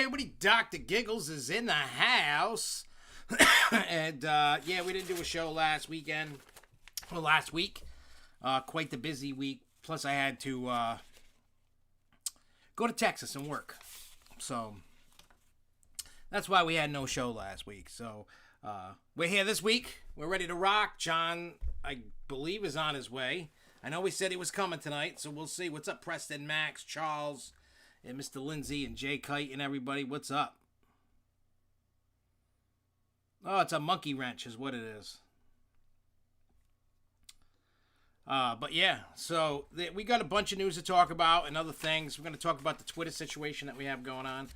everybody, Dr. Giggles is in the house. And, yeah, we didn't do a show last week. Quite the busy week. Plus, I had to go to Texas and work. So, that's why we had no show last week. So, we're here this week. We're ready to rock. John, I believe, is on his way. I know he said he was coming tonight, so we'll see. What's up, Preston, Max, Charles, and Mr. Lindsay, and Jay Kite, and everybody? What's up? Oh, it's a monkey wrench is what it is. But yeah, so we got a bunch of news to talk about and other things. We're going to talk about the Twitter situation that we have going on.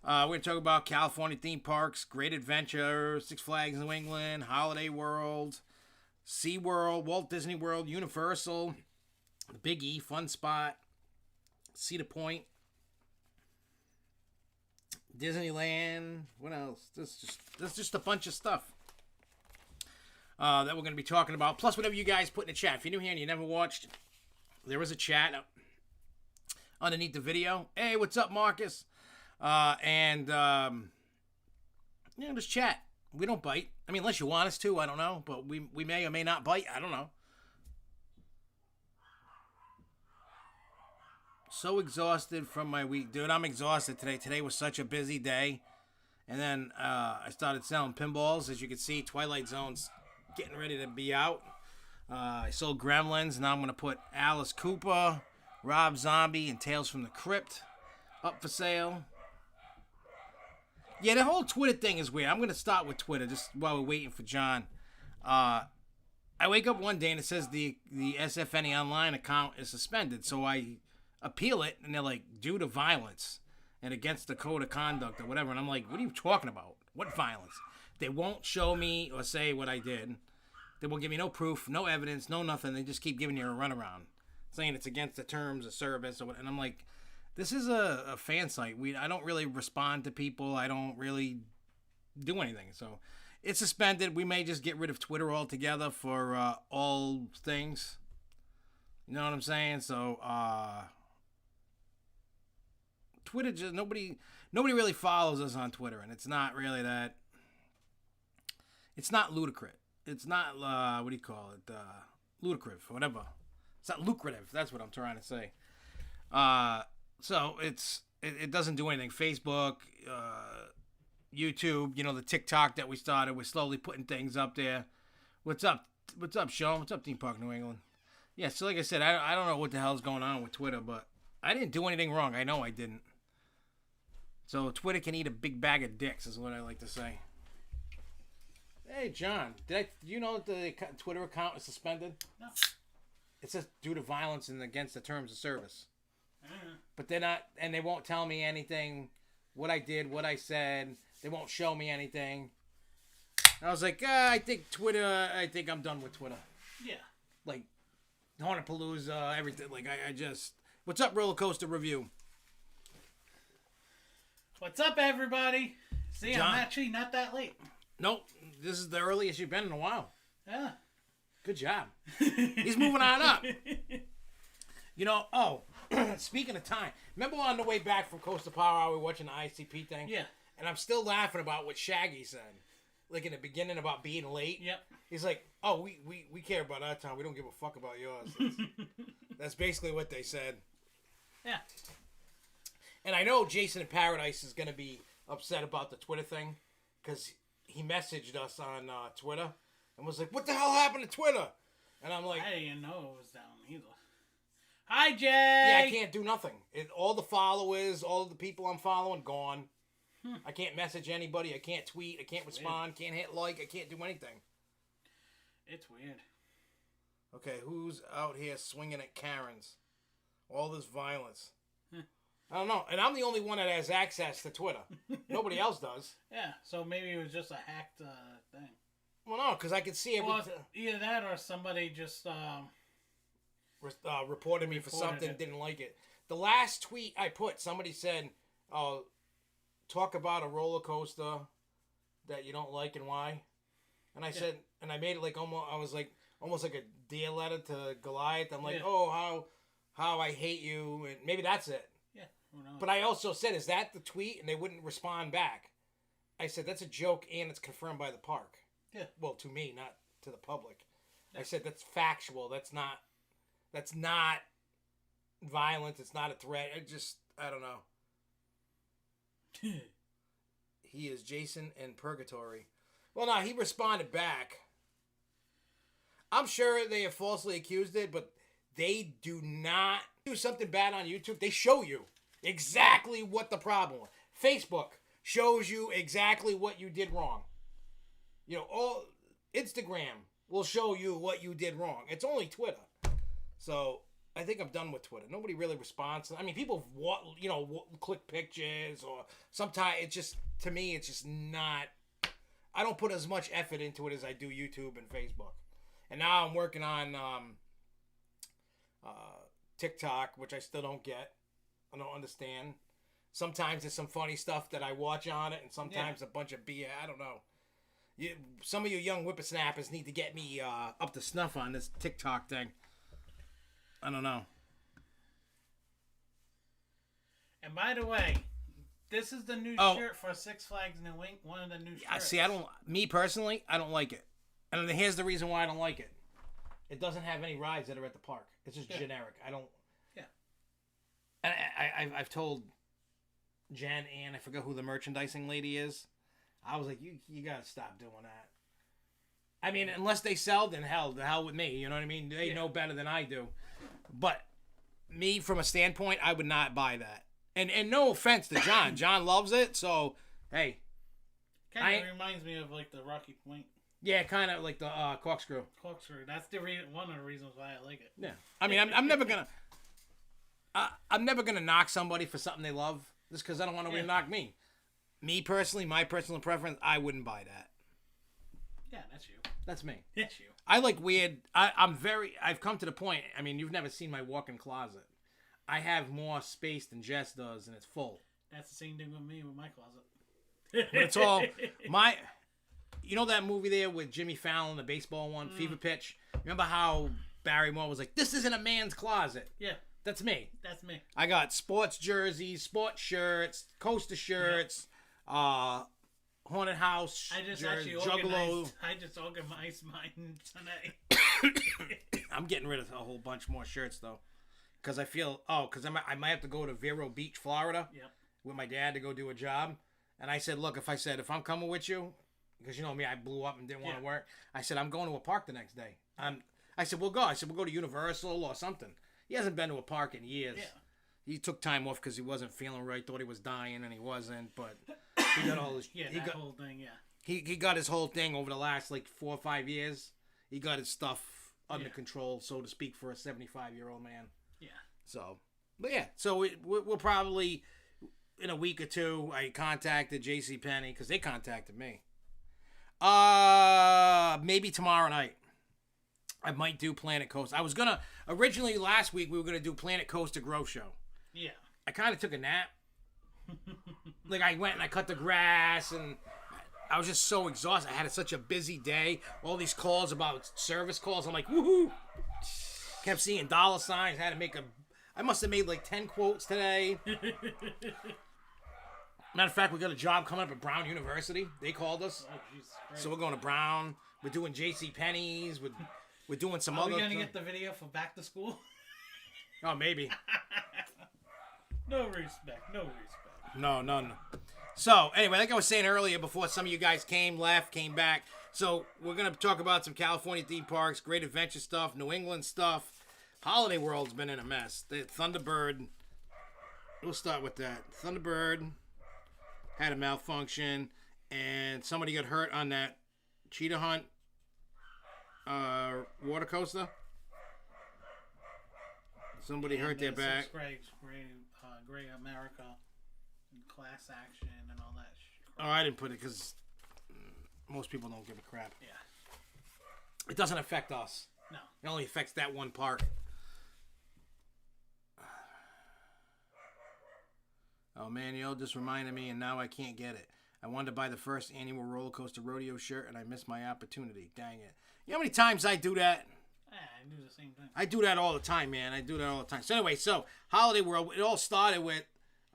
We're going to talk about California theme parks, Great Adventure, Six Flags New England, Holiday World, SeaWorld, Walt Disney World, Universal, Big E, Fun Spot, Cedar Point, Disneyland. What else? There's just a bunch of stuff that we're going to be talking about. Plus, whatever you guys put in the chat. If you're new here and you never watched, there was a chat underneath the video. Hey, what's up, Marcus? Just chat. We don't bite. I mean, unless you want us to, I don't know. But we may or may not bite. I don't know. So exhausted from my week. Dude, I'm exhausted today. Today was such a busy day. And then I started selling pinballs. As you can see, Twilight Zone's getting ready to be out. I sold Gremlins. Now I'm going to put Alice Cooper, Rob Zombie, and Tales from the Crypt up for sale. Yeah, the whole Twitter thing is weird. I'm going to start with Twitter just while we're waiting for John. I wake up one day and it says the SFNEOnline account is suspended. So I appeal it, and they're like, due to violence and against the code of conduct or whatever. And I'm like, what are you talking about? What violence? They won't show me or say what I did. They won't give me no proof, no evidence, no nothing. They just keep giving you a runaround, saying it's against the terms of service. And I'm like, this is a fan site. I don't really respond to people. I don't really do anything. So it's suspended. We may just get rid of Twitter altogether for all things. You know what I'm saying? So Twitter, just nobody really follows us on Twitter, and it's not really that. It's not ludicrous. It's not what do you call it? Ludicrous, whatever. It's not lucrative. That's what I'm trying to say. So it doesn't do anything. Facebook, YouTube, the TikTok that we started, we're slowly putting things up there. What's up? What's up, Sean? What's up, Theme Park New England? Yeah, so like I said, I don't know what the hell's going on with Twitter, but I didn't do anything wrong. I know I didn't. So Twitter can eat a big bag of dicks is what I like to say. Hey, John, do you know that the Twitter account is suspended? No. It says due to violence and against the terms of service. But they're not, and they won't tell me anything, what I did, what I said. They won't show me anything. And I was like, I think I'm done with Twitter. Yeah. Like, Haunapalooza, everything. Like, I just... What's up, Roller Coaster Review? What's up, everybody? See, John. I'm actually not that late. Nope. This is the earliest you've been in a while. Yeah. Good job. He's moving on up. Speaking of time, remember on the way back from Coastal Power Hour, we were watching the ICP thing? Yeah. And I'm still laughing about what Shaggy said. Like in the beginning about being late. Yep. He's like, oh, we care about our time. We don't give a fuck about yours. That's basically what they said. Yeah. And I know Jason in Paradise is going to be upset about the Twitter thing because he messaged us on Twitter and was like, what the hell happened to Twitter? And I'm like... I didn't know it was down either. Hi, Jay! Yeah, I can't do nothing. All the followers, all of the people I'm following, gone. I can't message anybody. I can't tweet. I can't respond. Can't hit like. I can't do anything. It's weird. Okay, who's out here swinging at Karens? All this violence. I don't know. And I'm the only one that has access to Twitter. Nobody else does. Yeah, so maybe it was just a hacked thing. Well, no, because I can see it. Well, either that or somebody just... reported me for something, didn't like it. The last tweet I put, somebody said, talk about a roller coaster that you don't like and why. And I said, and I made it like almost like a dear letter to Goliath. I'm like, how I hate you, and maybe that's it. Yeah. Who knows? But I also said, is that the tweet? And they wouldn't respond back. I said, that's a joke and it's confirmed by the park. Yeah. Well, to me, not to the public. I said, that's factual. That's not violence. It's not a threat. I don't know. He is Jason in purgatory. Well, no, he responded back. I'm sure they have falsely accused it, but they do not do something bad on YouTube. They show you exactly what the problem was. Facebook shows you exactly what you did wrong. You know, all Instagram will show you what you did wrong. It's only Twitter. So I think I'm done with Twitter. Nobody really responds. I mean, people, click pictures or sometimes it's just, to me, it's just not, I don't put as much effort into it as I do YouTube and Facebook. And now I'm working on TikTok, which I still don't get. I don't understand. Sometimes there's some funny stuff that I watch on it, and sometimes a bunch of BS. I don't know. Some of you young whippersnappers need to get me up to snuff on this TikTok thing. I don't know. And by the way, this is the new shirt for Six Flags New England. One of the new shirts. See, me personally, I don't like it. And here's the reason why I don't like it. It doesn't have any rides that are at the park. It's just generic. I don't. Yeah. And I've told Jen and I forget who the merchandising lady is. I was like, you gotta stop doing that. I mean, unless they sell, then the hell with me. You know what I mean? They know better than I do. But me, from a standpoint, I would not buy that. And no offense to John. John loves it, so hey. Kind of reminds me of like the Rocky Point. Yeah, kind of like the corkscrew. Corkscrew. That's one of the reasons why I like it. Yeah. I mean, I'm never gonna. I'm never gonna knock somebody for something they love just because I don't want nobody to knock me. Me personally, my personal preference, I wouldn't buy that. Yeah, that's you. That's me. That's you. I like weird. I've come to the point. I mean, you've never seen my walk-in closet. I have more space than Jess does, and it's full. That's the same thing with me with my closet. But it's all my. You know that movie there with Jimmy Fallon, the baseball one, Fever Pitch? Remember how Barry Moore was like, this isn't a man's closet? Yeah. That's me. That's me. I got sports jerseys, sports shirts, coaster shirts, haunted house, I just Juggalo. organized mine tonight. I'm getting rid of a whole bunch more shirts, though. Because I feel, because I might have to go to Vero Beach, Florida, with my dad to go do a job. And I said, look, if I'm coming with you, because you know me, I blew up and didn't want to work. I said, I'm going to a park the next day. I said, we'll go. I said, we'll go to Universal or something. He hasn't been to a park in years. Yeah. He took time off because he wasn't feeling right, thought he was dying, and he wasn't. But he got all his... whole thing, He got his whole thing over the last, 4 or 5 years. He got his stuff under control, so to speak, for a 75-year-old man. Yeah. So, but yeah. So we'll probably, in a week or two, I contacted JCPenney because they contacted me. Maybe tomorrow night. I might do Planet Coast. I was gonna originally last week we were gonna do Planet Coast to Grow Show. Yeah. I kind of took a nap. I went and I cut the grass and I was just so exhausted. I had such a busy day. All these calls about service calls. I'm like, woohoo! Kept seeing dollar signs. I must have made 10 quotes today. Matter of fact, we got a job coming up at Brown University. They called us. Oh, Jesus Christ. So we're going to Brown. We're doing JCPenney's. We're doing some other... Are we going to get the video for back to school? Oh, maybe. No respect. No. So, anyway, like I was saying earlier, before some of you guys came back. So, we're going to talk about some California theme parks, great adventure stuff, New England stuff. Holiday World's been in a mess. The Thunderbird... We'll start with that. Thunderbird had a malfunction, and somebody got hurt on that Cheetah Hunt water coaster. Somebody hurt their back. Gray America, class action, and all that shit. Oh, I didn't put it because most people don't give a crap. Yeah. It doesn't affect us. No. It only affects that one park. Oh man, just reminded me, and now I can't get it. I wanted to buy the first annual roller coaster rodeo shirt, and I missed my opportunity. Dang it! You know how many times I do that? I do the same thing. I do that all the time, man. I do that all the time. So anyway, Holiday World. It all started with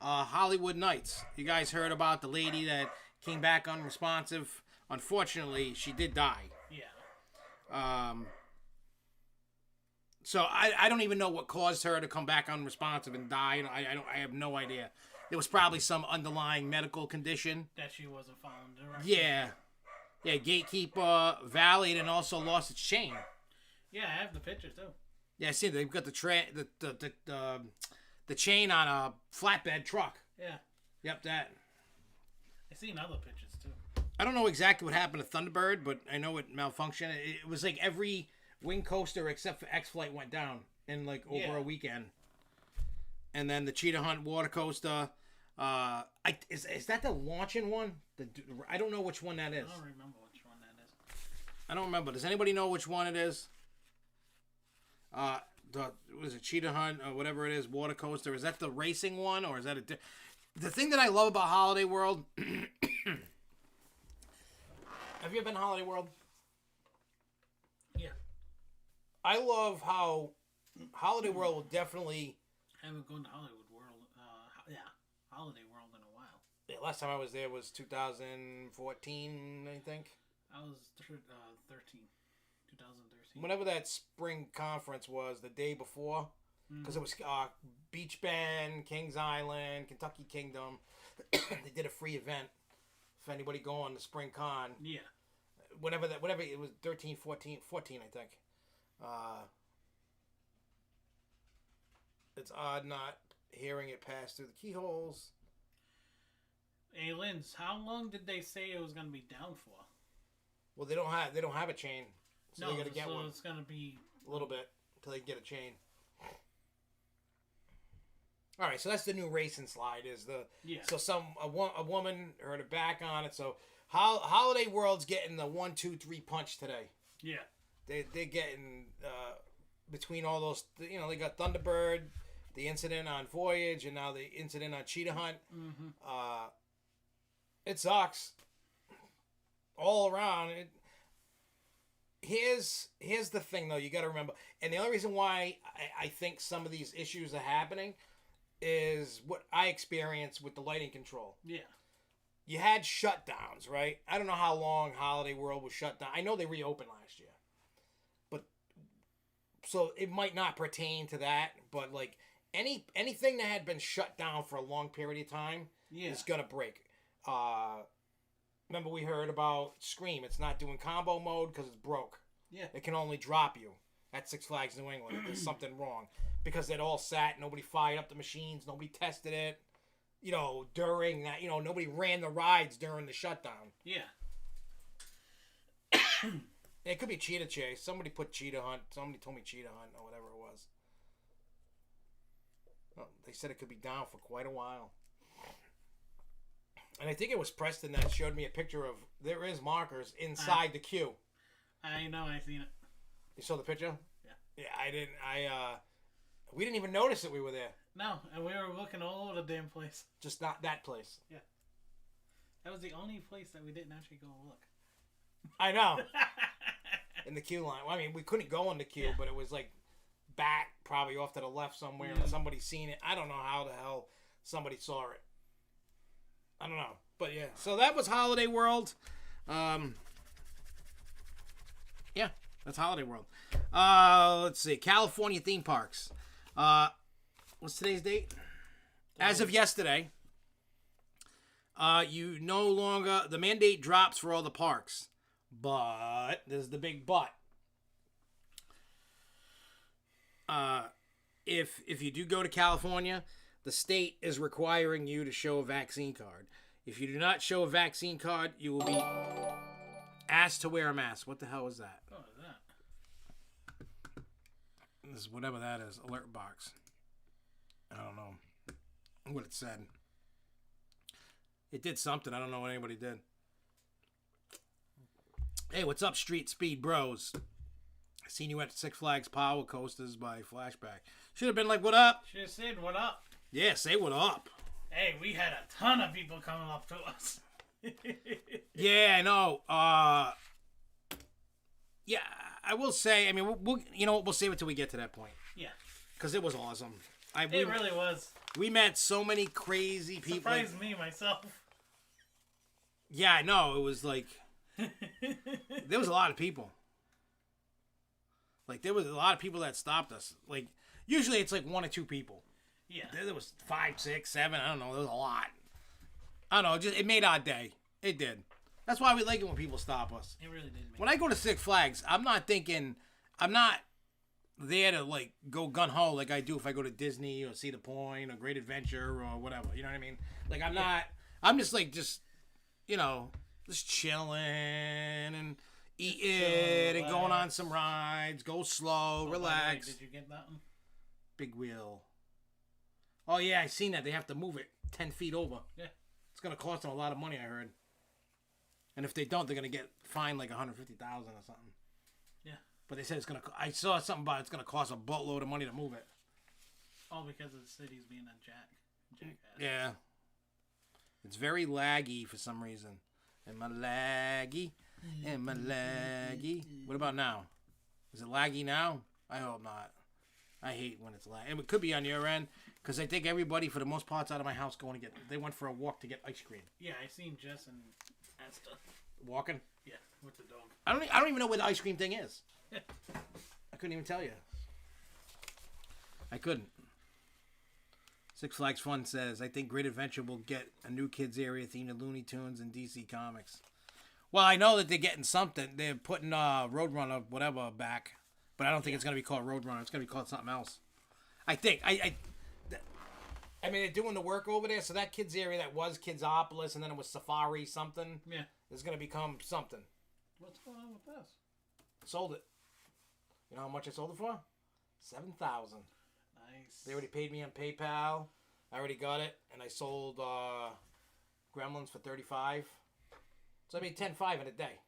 Hollywood Nights. You guys heard about the lady that came back unresponsive. Unfortunately, she did die. Yeah. So I don't even know what caused her to come back unresponsive and die. I have no idea. There was probably some underlying medical condition that she wasn't following directly. Yeah. Gatekeeper valleyed and also lost its chain. Yeah, I have the picture too. Yeah, I see they've got the chain on a flatbed truck. Yeah. Yep, that. I seen other pictures too. I don't know exactly what happened to Thunderbird, but I know it malfunctioned. It was like every wing coaster except for X-Flight went down in like over a weekend. And then the Cheetah Hunt water coaster. Is that the launching one? I don't know which one that is. I don't remember which one that is. I don't remember. Does anybody know which one it is? Was it Cheetah Hunt or whatever it is, water coaster? Is that the racing one or is that the thing that I love about Holiday World? Have you ever been to Holiday World? Yeah. I love how Holiday World will definitely. I haven't gone to Hollywood World. Holiday World in a while. Yeah, last time I was there was 2014, I think. I was 2013. Whenever that spring conference was, the day before, because it was Beach Bend, Kings Island, Kentucky Kingdom. They did a free event for anybody going to Spring Con. Yeah. Whatever it was, 13, 14, I think. It's odd not hearing it pass through the keyholes. Hey, Linz, how long did they say it was going to be down for? Well, they don't have a chain, so they got to get one. It's going to be a little bit until they get a chain. All right, so that's the new racing slide. So a woman heard her back on it. So Holiday World's getting the 1, 2, 3 punch today. Yeah. They're getting between all those. They got Thunderbird, the incident on Voyage, and now the incident on Cheetah Hunt. Mm-hmm. It sucks. All around. Here's the thing, though. You got to remember, and the only reason why I think some of these issues are happening is what I experienced with the lighting control. Yeah. You had shutdowns, right? I don't know how long Holiday World was shut down. I know they reopened last year. But so it might not pertain to that, but like anything that had been shut down for a long period of time is going to break. Remember we heard about Scream. It's not doing combo mode because it's broke. Yeah. It can only drop you at Six Flags New England. There's something wrong. Because it all sat, nobody fired up the machines, nobody tested it. During that, nobody ran the rides during the shutdown. Yeah. It could be Cheetah Chase. Somebody put Cheetah Hunt. Somebody told me Cheetah Hunt or whatever it was. Well, they said it could be down for quite a while. And I think it was Preston that showed me a picture of there is markers inside the queue. I know, I seen it. You saw the picture? Yeah. Yeah, I didn't. We didn't even notice that we were there. No, and we were looking all over the damn place. Just not that place. Yeah. That was the only place that we didn't actually go look. I know. In the queue line. Well, I mean, we couldn't go in the queue, but it was like back, probably off to the left somewhere, and somebody seen it. I don't know how the hell somebody saw it. I don't know. But yeah. So that was Holiday World. Yeah, that's Holiday World. Let's see. California theme parks. What's today's date? As of yesterday, you no longer, the mandate drops for all the parks. But there's the big but. If you do go to California, the state is requiring you to show a vaccine card. If you do not show a vaccine card, you will be asked to wear a mask. What the hell is that? What is that? This is whatever that is. Alert box. I don't know what it said. It did something. I don't know what anybody did. Hey, what's up, Street Speed Bros? I seen you at Six Flags Power Coasters by Flashback. Should have been like, what up? Should have said, what up? Yeah, say what up. Hey, we had a ton of people coming up to us. Yeah, I know. Yeah, I will say, I mean, we'll save it till we get to that point. Yeah. Because it was awesome. It really was. We met so many crazy people. Surprised me myself. Yeah, I know. It was like there was a lot of people. Like there was a lot of people that stopped us. Like usually it's like 1 or 2 people. Yeah. There was 5, 6, 7. I don't know. There was a lot. I don't know. Just it made our day. It did. That's why we like it when people stop us. It really did. When I go to Six Flags, I'm not there to like go gun ho like I do if I go to Disney or Cedar Point or Great Adventure or whatever. You know what I mean? Like I'm not. I'm just like you know, just chilling and eating and going on some rides. Go slow, relax. Did you get that one? Big wheel. Oh yeah, I seen that. They have to move it 10 feet over. Yeah. It's gonna cost them a lot of money, I heard. And if they don't, they're gonna get fined like $150,000 or something. Yeah. But they said it's gonna. I saw something about it's gonna cost a boatload of money to move it. All because of the city's being a jackass. Yeah. It's very laggy for some reason. Am I laggy? Am I laggy? What about now? Is it laggy now? I hope not. I hate when it's laggy. It could be on your end because I think everybody, for the most parts, out of my house going to get. They went for a walk to get ice cream. Yeah, I seen Jess and Asta walking. Yeah, with the dog. I don't even know where the ice cream thing is. I couldn't even tell you. I couldn't. Six Flags Fun says, I think Great Adventure will get a new kids area themed to Looney Tunes and DC Comics. Well, I know that they're getting something. They're putting Roadrunner, whatever, back. But I don't think it's going to be called Roadrunner. It's going to be called something else. I think. I mean, they're doing the work over there. So that kids area that was Kidsopolis and then it was Safari something. Yeah. Is going to become something. What's going on with this? Sold it. You know how much I sold it for? $7,000. Nice. They already paid me on PayPal. I already got it, and I sold Gremlins for $35. So I made $10,500 in a day.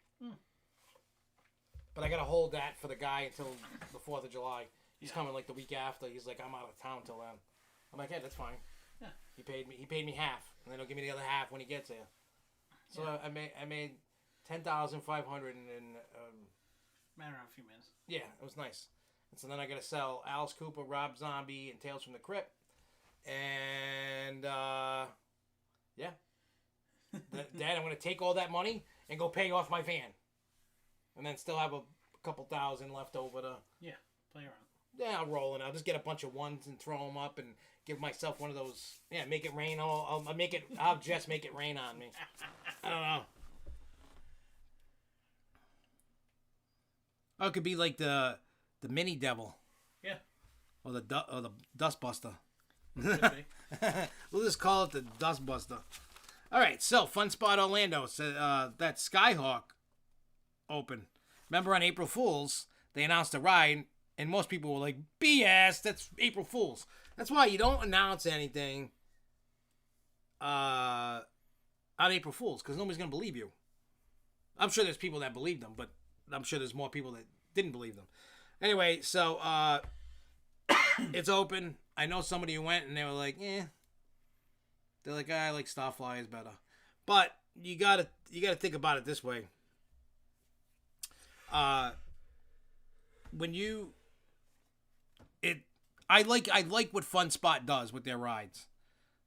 But I gotta hold that for the guy until the 4th of July. He's coming like the week after. He's like, I'm out of town till then. I'm like, yeah, that's fine. Yeah. He paid me half, and then he'll give me the other half when he gets here. So I made $10,500 in matter of a few minutes. Yeah, it was nice. And so then I got to sell Alice Cooper, Rob Zombie, and Tales from the Crypt. And, yeah. Then I'm going to take all that money and go pay off my van. And then still have a couple thousand left over to... Yeah, play around. Yeah, I'll roll it. I'll just get a bunch of ones and throw them up and give myself one of those... Yeah, make it rain. I'll just make it rain on me. I don't know. Oh, it could be like the mini devil. Yeah. Or the Dustbuster. We'll just call it the Dustbuster. All right, so Fun Spot Orlando said that Skyhawk opened. Remember on April Fools, they announced a ride, and most people were like, BS, that's April Fools. That's why you don't announce anything on April Fools, because nobody's going to believe you. I'm sure there's people that believe them, but I'm sure there's more people that didn't believe them. Anyway, so it's open. I know somebody who went and they were like, eh. They're like, I like Starflyers better. But you gotta think about it this way. I like what Fun Spot does with their rides.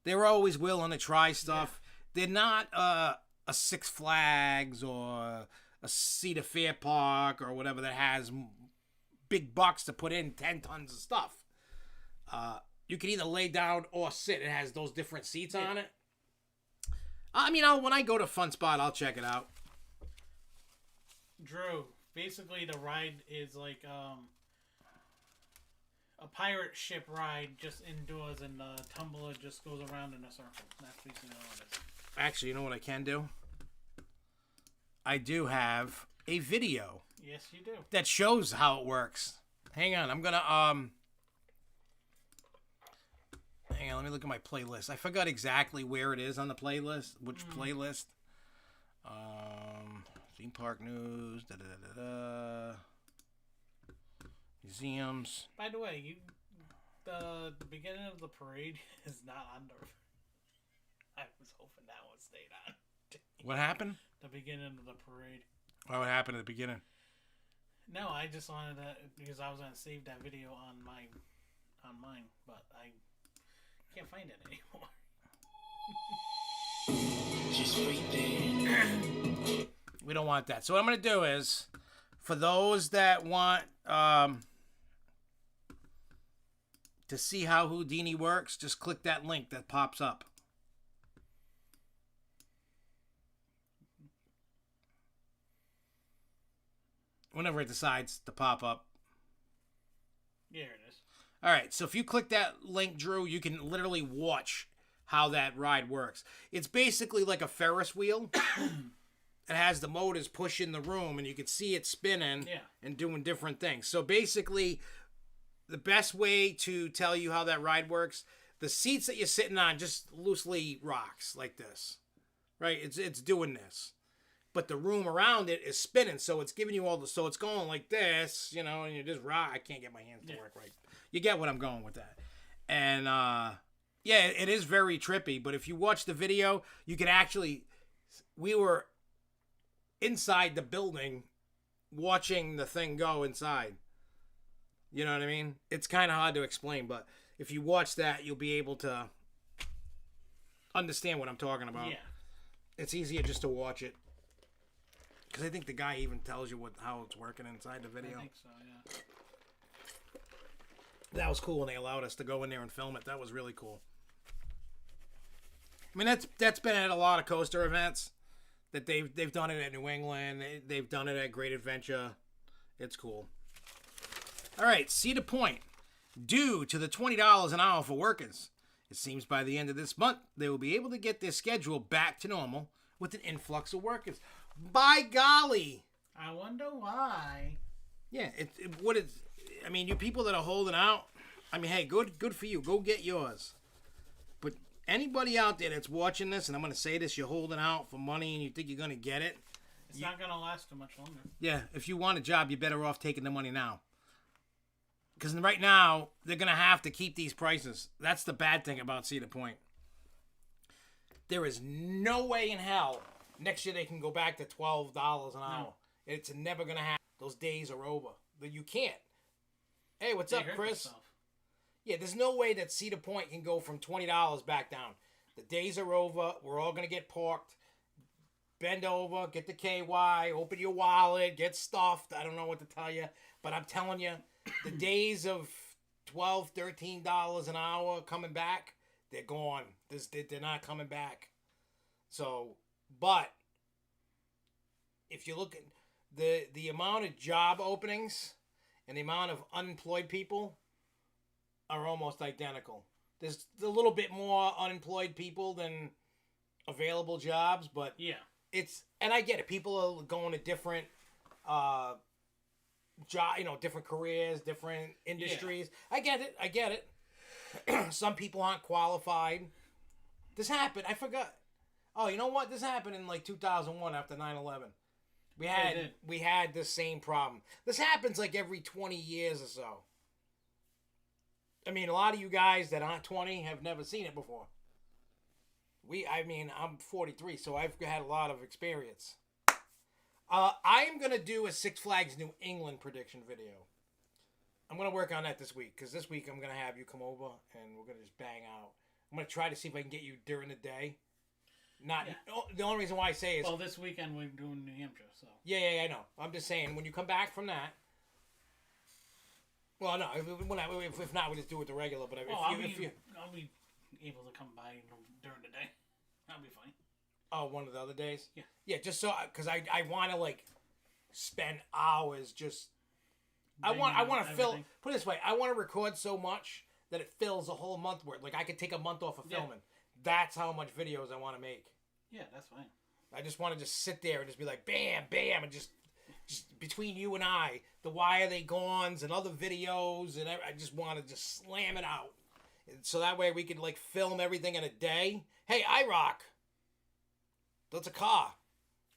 They're always willing to try stuff. Yeah. They're not a Six Flags or a Cedar Fair Park or whatever that has big bucks to put in 10 tons of stuff. You can either lay down or sit. It has those different seats on it. I mean, when I go to Fun Spot, I'll check it out. Drew, basically the ride is like a pirate ship ride just indoors, and the tumbler just goes around in a circle. That's basically all it is. Actually, you know what I can do? I do have a video. Yes, you do. That shows how it works. Hang on, I'm gonna hang on, let me look at my playlist. I forgot exactly where it is on the playlist. Which playlist? Theme park news. Museums. By the way, the beginning of the parade is not on the. I was hoping that one stayed on. What happened? The beginning of the parade. What happened at the beginning? No, I just wanted to, because I was gonna save that video on mine, but I can't find it anymore. Just right there. We don't want that. So what I'm going to do is, for those that want to see how Houdini works, just click that link that pops up. Whenever it decides to pop up. Yeah, it is. All right, so if you click that link, Drew, you can literally watch how that ride works. It's basically like a Ferris wheel. It has the motors pushing the room, and you can see it spinning and doing different things. So basically, the best way to tell you how that ride works, the seats that you're sitting on just loosely rocks like this, right? It's doing this. But the room around it is spinning, so it's giving you all the... So it's going like this, you know, and you just rock. I can't get my hands to work right. You get what I'm going with that. And, yeah, it is very trippy, but if you watch the video, you can actually... We were inside the building watching the thing go inside. You know what I mean? It's kind of hard to explain, but if you watch that, you'll be able to understand what I'm talking about. Yeah. It's easier just to watch it. Because I think the guy even tells you how it's working inside the video. I think so, yeah. That was cool when they allowed us to go in there and film it. That was really cool. I mean, that's been at a lot of coaster events. That they've done it at New England. They've done it at Great Adventure. It's cool. All right, Cedar Point. Due to the $20 an hour for workers, it seems by the end of this month, they will be able to get their schedule back to normal with an influx of workers. By golly. I wonder why. Yeah, I mean, you people that are holding out, I mean, hey, good for you. Go get yours. But anybody out there that's watching this, and I'm going to say this, you're holding out for money and you think you're going to get it. It's not going to last too much longer. Yeah, if you want a job, you're better off taking the money now. Because right now, they're going to have to keep these prices. That's the bad thing about Cedar Point. There is no way in hell next year they can go back to $12 an hour. No. It's never going to happen. Those days are over. You can't. Hey, what's up, Chris? Yeah, there's no way that Cedar Point can go from $20 back down. The days are over. We're all going to get parked. Bend over, get the KY, open your wallet, get stuffed. I don't know what to tell you, but I'm telling you, the days of $12, $13 an hour coming back, they're gone. They're not coming back. So, but if you look at the amount of job openings and the amount of unemployed people are almost identical. There's a little bit more unemployed people than available jobs, but yeah. And I get it. People are going to different different careers, different industries. Yeah. I get it. Some people aren't qualified. This happened. I forgot. Oh, you know what? This happened in like 2001 after 9/11. We had the same problem. This happens like every 20 years or so. I mean, a lot of you guys that aren't 20 have never seen it before. I'm 43, so I've had a lot of experience. I am going to do a Six Flags New England prediction video. I'm going to work on that this week, because this week I'm going to have you come over, and we're going to just bang out. I'm going to try to see if I can get you during the day. The only reason why I say is... Well, this weekend we're doing New Hampshire, so... Yeah, I know. I'm just saying, when you come back from that... Well, no, if not, we just do it the regular, but I'll be able to come by during the day. That'll be fine. Oh, one of the other days? Yeah. Yeah, just so... Because I want to, like, spend hours just... I want to fill... Put it this way. I want to record so much that it fills a whole month worth. Like, I could take a month off of filming. Yeah. That's how much videos I want to make. Yeah, that's fine. I just want to just sit there and just be like, bam, bam, and just between you and I, the Why Are They Gones and other videos, and I just want to just slam it out. And so that way we could, like, film everything in a day. Hey, iRock. That's a car.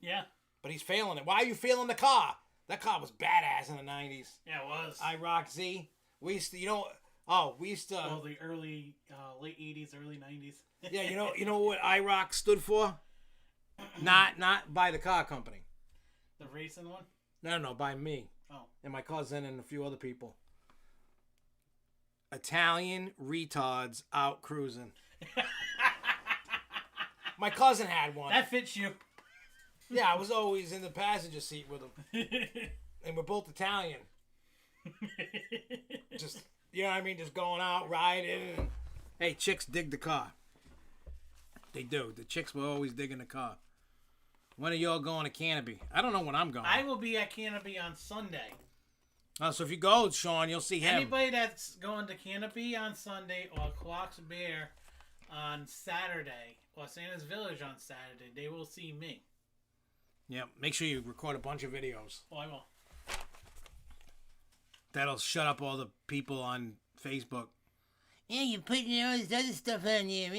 Yeah. But he's failing it. Why are you failing the car? That car was badass in the 90s. Yeah, it was. iRock Z. We used to, Well, the early, late 80s, early 90s. Yeah, you know what iRock stood for? Not by the car company. The racing one? No, by me. Oh. And my cousin and a few other people. Italian retards out cruising. My cousin had one. That fits you. Yeah, I was always in the passenger seat with him. And we're both Italian. Just, you know what I mean? Just going out, riding. And... Hey, chicks dig the car. They do. The chicks were always digging the car. When are y'all going to Canopy? I don't know when I'm going. I will be at Canopy on Sunday. Oh, so if you go, Sean, you'll see him. Anybody that's going to Canopy on Sunday or Clocks Bear on Saturday or Santa's Village on Saturday, they will see me. Yeah, make sure you record a bunch of videos. Oh, I will. That'll shut up all the people on Facebook. Yeah, you're putting all this other stuff on there.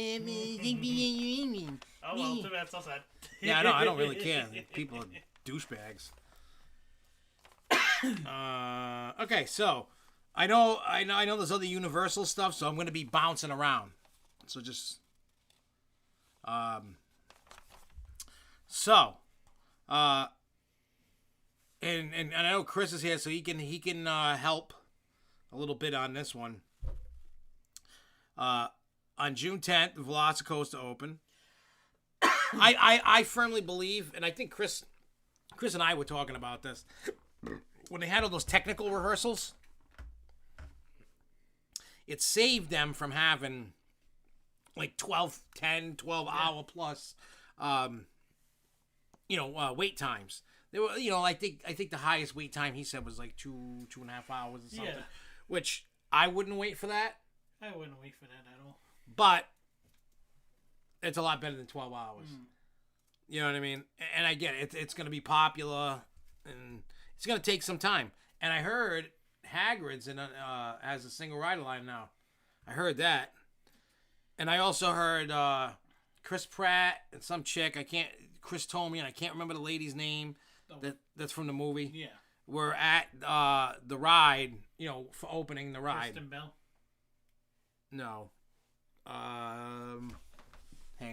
Oh, well, too bad, so sad. Yeah, I know. I don't really care. People are douchebags. Okay, so I know there's other Universal stuff, so I'm going to be bouncing around. So just and I know Chris is here, so he can help a little bit on this one. On June 10th, the Velocicoaster open. I firmly believe, and I think Chris and I were talking about this, when they had all those technical rehearsals, it saved them from having like 12 hour plus, wait times. They were, I think the highest wait time he said was like 2.5 hours or something, which I wouldn't wait for that. I wouldn't wait for that at all. But it's a lot better than 12 hours. You know what I mean? And I get it. It's going to be popular, and it's going to take some time. And I heard Hagrid's has a single rider line now. I heard that. And I also heard Chris Pratt and some chick. Chris told me, and I can't remember the lady's name. That's from the movie. Yeah. We're at the ride, for opening the ride. Kristen Bell? No. Hang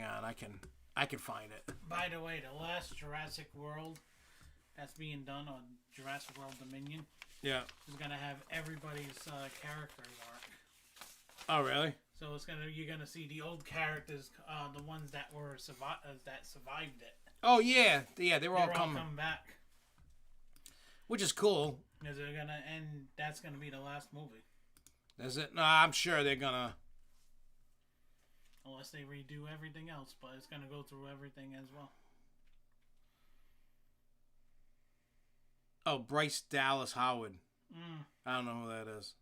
on, I can find it. By the way, the last Jurassic World that's being done on Jurassic World Dominion, is gonna have everybody's characters arc. Oh, really? So you're gonna see the old characters, the ones that survived it. Oh yeah, they were all coming back, which is cool. Because they're gonna end. That's gonna be the last movie. Is it? No, I'm sure they're gonna. Unless they redo everything else, but it's gonna go through everything as well. Oh, Bryce Dallas Howard. I don't know who that is.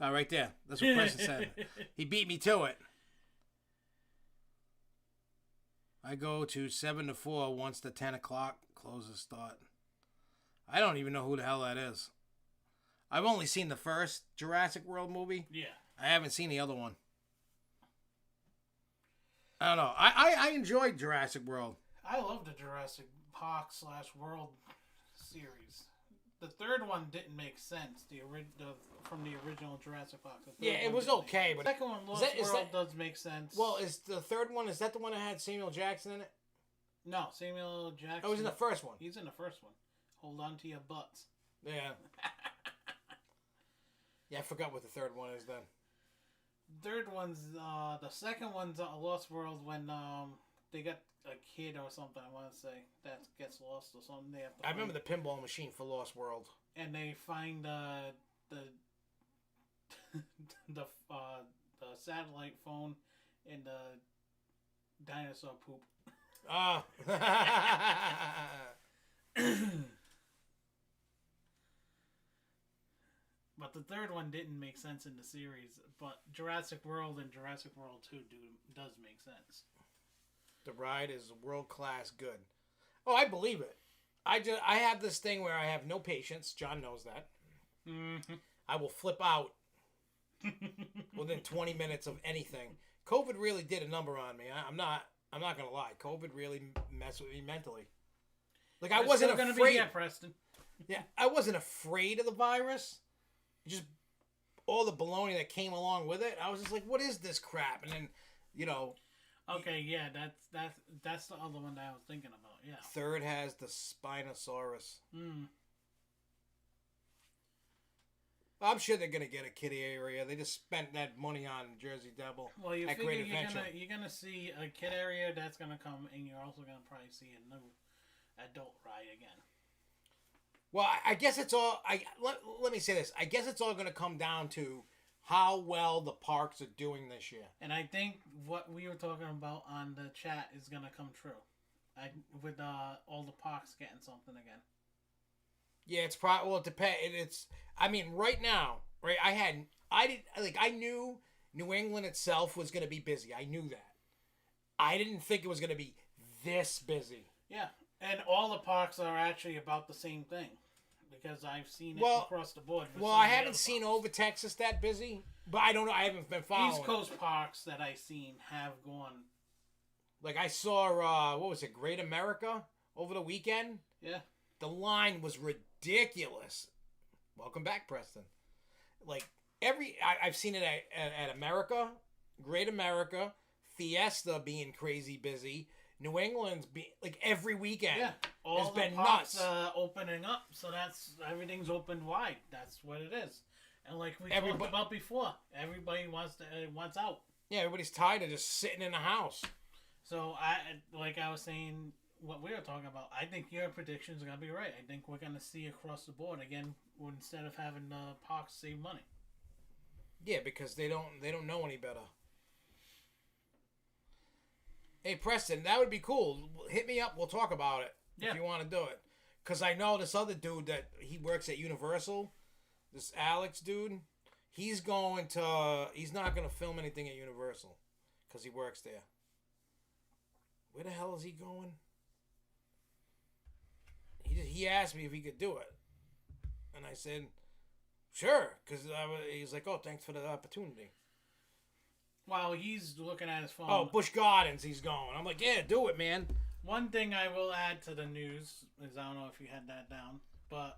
Oh, right there. That's what Preston said. He beat me to it. I go to 7 to 4 once the 10 o'clock closes start. I don't even know who the hell that is. I've only seen the first Jurassic World movie. Yeah. I haven't seen the other one. I don't know. I enjoyed Jurassic World. I love the Jurassic Park / World series. The third one didn't make sense. From the original Jurassic Park. It was okay, but the second one, Lost World, does make sense. Well, is the third one? Is that the one that had Samuel Jackson in it? No, Samuel Jackson. Oh, he was in the first one. He's in the first one. Hold on to your butts. Yeah. Yeah, I forgot what the third one is then. Third one's the second one's Lost World when they got a kid or something. I want to say that gets lost or something. They have to remember the pinball machine for Lost World. And they find the satellite phone and the dinosaur poop. Ah. But the third one didn't make sense in the series. But Jurassic World and Jurassic World 2 does make sense. The ride is world-class good. Oh, I believe it. I have this thing where I have no patience. John knows that. Mm-hmm. I will flip out within 20 minutes of anything. COVID really did a number on me. I'm not gonna lie. COVID really messed with me mentally. Like I wasn't afraid. Be here, Preston. Yeah, I wasn't afraid of the virus. Just all the baloney that came along with it. I was just like, "What is this crap?" And then, Okay, yeah, that's the other one that I was thinking about. Yeah. Third has the Spinosaurus. I'm sure they're gonna get a kiddie area. They just spent that money on Jersey Devil. Well, you at figure Great Adventure. you're gonna see a kid area that's gonna come, and you're also gonna probably see a new adult ride again. Well, I guess it's all. Let me say this. I guess it's all gonna come down to how well the parks are doing this year. And I think what we were talking about on the chat is gonna come true. With all the parks getting something again. Yeah, it's probably it depends. It's. I mean, right now, right? I knew New England itself was going to be busy. I knew that. I didn't think it was going to be this busy. Yeah, and all the parks are actually about the same thing, because I've seen it across the board. Well, I haven't seen over Texas that busy, but I don't know. I haven't been following. East Coast parks that I've seen have gone. Like I saw, what was it, Great America over the weekend? Yeah. The line was ridiculous. Welcome back, Preston. Like I've seen it at America, Great America, Fiesta being crazy busy. New England's like every weekend. Yeah, all has the been parks nuts. Opening up, so everything's opened wide. That's what it is. And like we talked about before, everybody wants out. Yeah, everybody's tired of just sitting in the house. So I was saying, what we were talking about, I think your predictions are gonna be right. I think we're gonna see across the board again, instead of having parks save money. Yeah, because they don't know any better. Hey Preston, that would be cool. Hit me up. We'll talk about it if you want to do it. Because I know this other dude that he works at Universal, this Alex dude. He's not going to film anything at Universal because he works there. Where the hell is he going? He asked me if he could do it. And I said, sure. Because he's like, oh, thanks for the opportunity. While he's looking at his phone. Oh, Busch Gardens, he's going. I'm like, yeah, do it, man. One thing I will add to the news is, I don't know if you had that down, but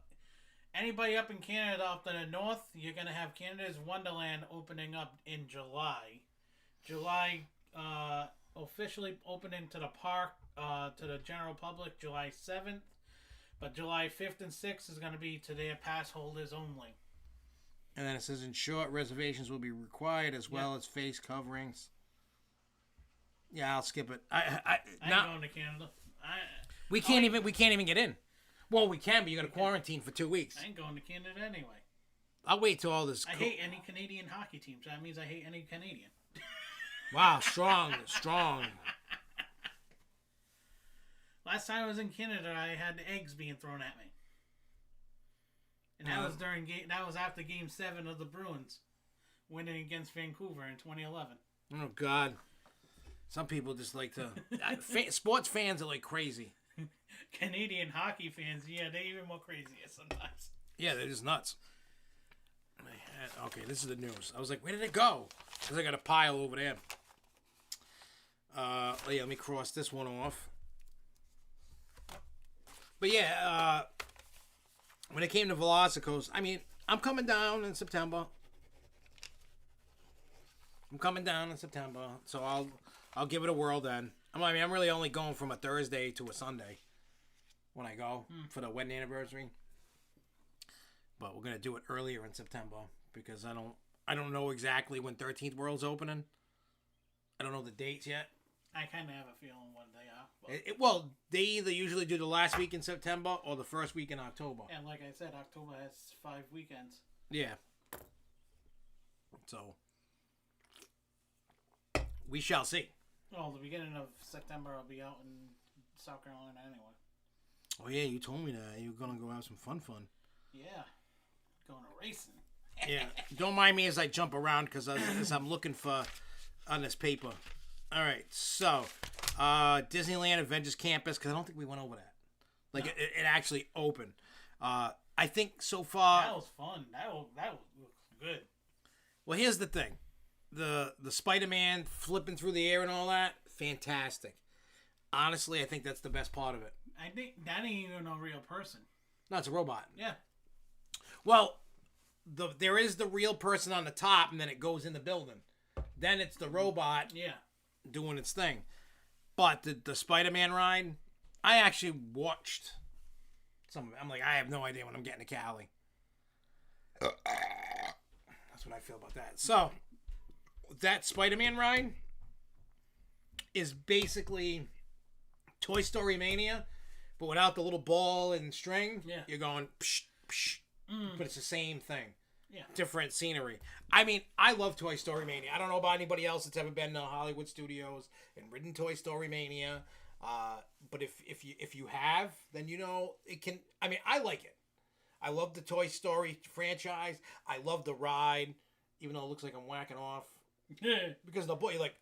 anybody up in Canada, up to the north, you're going to have Canada's Wonderland opening up in July. July, officially opening to the park, to the general public, July 7th. But July 5th and 6th is going to be to their pass holders only. And then it says, in short, reservations will be required as well as face coverings. Yeah, I'll skip it. I ain't going to Canada. We can't even get in. Well, we can, but you got to quarantine for 2 weeks. I ain't going to Canada anyway. I'll wait till all this. I hate any Canadian hockey teams. That means I hate any Canadian. Wow, strong. Last time I was in Canada, I had eggs being thrown at me. And that was after Game 7 of the Bruins winning against Vancouver in 2011. Oh God! Some people just like to. Sports fans are like crazy. Canadian hockey fans, yeah, they're even more crazier sometimes. Yeah, they're just nuts. Okay, this is the news. I was like, where did it go? Because I got a pile over there. Let me cross this one off. But yeah, when it came to Velocicos, I mean, I'm coming down in September. So I'll give it a whirl then. I'm really only going from a Thursday to a Sunday when I go for the wedding anniversary. But we're gonna do it earlier in September because I don't know exactly when 13th World's opening. I don't know the dates yet. I kind of have a feeling when they are. Well, they either usually do the last week in September or the first week in October. And like I said, October has 5 weekends. Yeah. So, we shall see. Well, the beginning of September, I'll be out in South Carolina anyway. Oh, yeah, you told me that. You were going to go have some fun. Yeah. Going to racing. Yeah. Don't mind me as I jump around because I'm looking for on this paper. All right, so Disneyland Avengers Campus, because I don't think we went over that. Like, no. it actually opened. I think so far... That was fun. That was good. Well, here's the thing. The Spider-Man flipping through the air and all that, fantastic. Honestly, I think that's the best part of it. I think that ain't even a real person. No, it's a robot. Yeah. Well, there is the real person on the top, and then it goes in the building. Then it's the robot... Yeah. Doing its thing. But the Spider-Man ride, I actually watched some of it. I'm like, I have no idea when I'm getting to Cali. what I feel about that. So, that Spider-Man ride is basically Toy Story Mania, but without the little ball and string. Yeah. You're going, psh, psh, but it's the same thing. Yeah. Different scenery. I mean, I love Toy Story Mania. I don't know about anybody else that's ever been to Hollywood Studios and ridden Toy Story Mania. But if you have, then you know it can. I mean, I like it. I love the Toy Story franchise. I love the ride, even though it looks like I'm whacking off. Because the boy, you're like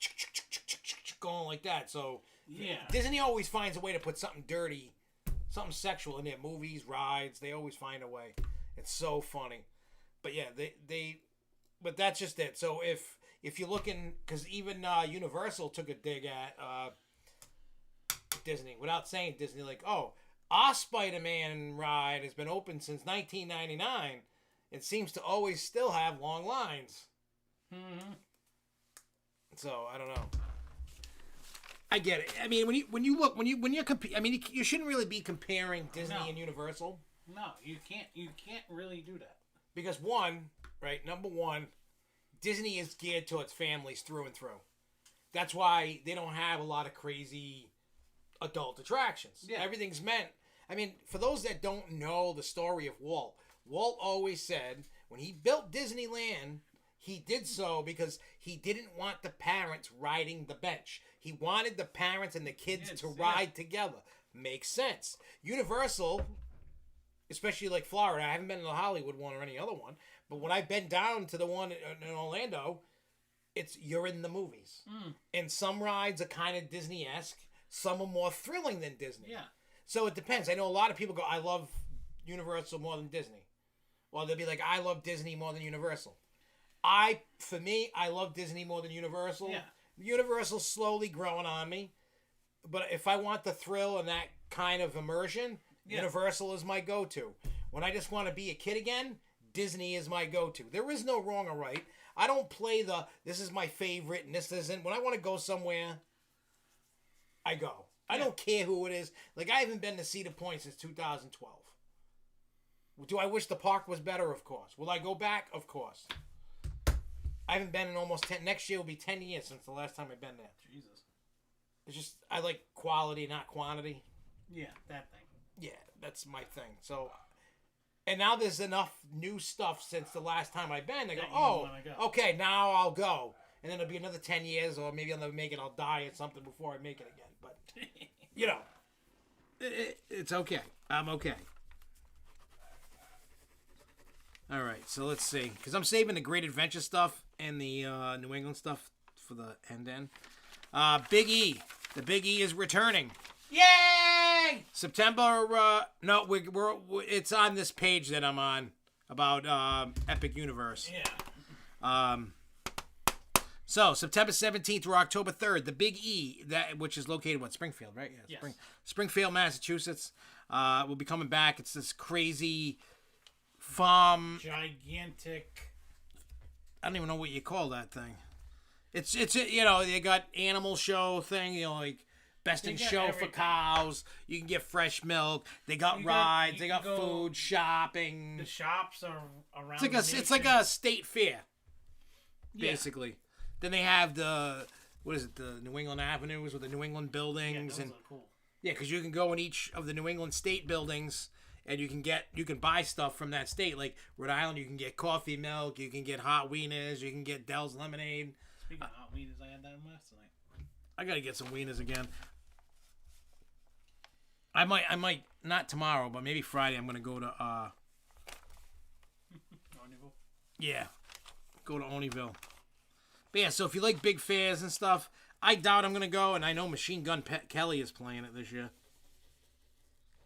going like that. So yeah, Disney always finds a way to put something dirty, something sexual in their movies, rides. They always find a way. It's so funny. But yeah, but that's just it. So if you're looking, because even Universal took a dig at Disney without saying Disney, like, oh, our Spider-Man ride has been open since 1999. It seems to always still have long lines. Mm-hmm. So I don't know. I get it. I mean, when you're I mean, you shouldn't really be comparing Disney and Universal. No, you can't. You can't really do that. Because number one, Disney is geared towards families through and through. That's why they don't have a lot of crazy adult attractions. Yeah. Everything's meant. I mean, for those that don't know the story of Walt always said when he built Disneyland, he did so because he didn't want the parents riding the bench. He wanted the parents and the kids to ride together. Makes sense. Universal, especially like Florida, I haven't been to the Hollywood one or any other one, but when I've been down to the one in Orlando, you're in the movies. And some rides are kind of Disney-esque. Some are more thrilling than Disney. Yeah. So it depends. I know a lot of people go, I love Universal more than Disney. Or they'll be like, I love Disney more than Universal. For me, I love Disney more than Universal. Yeah. Universal's slowly growing on me. But if I want the thrill and that kind of immersion, Universal is my go-to. When I just want to be a kid again, Disney is my go-to. There is no wrong or right. I don't play this is my favorite and this isn't. When I want to go somewhere, I go. I don't care who it is. Like, I haven't been to Cedar Point since 2012. Do I wish the park was better? Of course. Will I go back? Of course. I haven't been in almost 10. Next year will be 10 years since the last time I've been there. Jesus. It's just, I like quality, not quantity. Yeah, that thing. Yeah, that's my thing. So, and now there's enough new stuff since the last time I've been. They go, okay, now I'll go. And then it'll be another 10 years, or maybe I'll never make it. I'll die at something before I make it again. But, you know, it's okay. I'm okay. All right, so let's see. Because I'm saving the Great Adventure stuff and the New England stuff for the end. Big E. The Big E is returning. Yay! September, no, it's on this page that I'm on about Epic Universe. Yeah. So, September 17th through October 3rd, the Big E, which is located, Springfield, right? Yeah, yes. Springfield, Massachusetts, will be coming back. It's this crazy farm. Gigantic. I don't even know what you call that thing. It's they got animal show thing, like best in show everything. For cows. You can get fresh milk. They got rides. They got food, shopping. The shops are around. It's like a state fair, basically. Yeah. Then they have the New England Avenues with the New England buildings. Yeah, those are cool. Yeah, because you can go in each of the New England state buildings and you can buy stuff from that state. Like Rhode Island, you can get coffee milk, you can get hot wieners, you can get Dell's lemonade. Speaking of hot wieners, I had that last night. I gotta get some wieners again. I might not tomorrow, but maybe Friday. I'm gonna go to Orneville. Yeah, go to Orneville. But yeah, so if you like big fairs and stuff, I doubt I'm gonna go. And I know Machine Gun Kelly is playing it this year.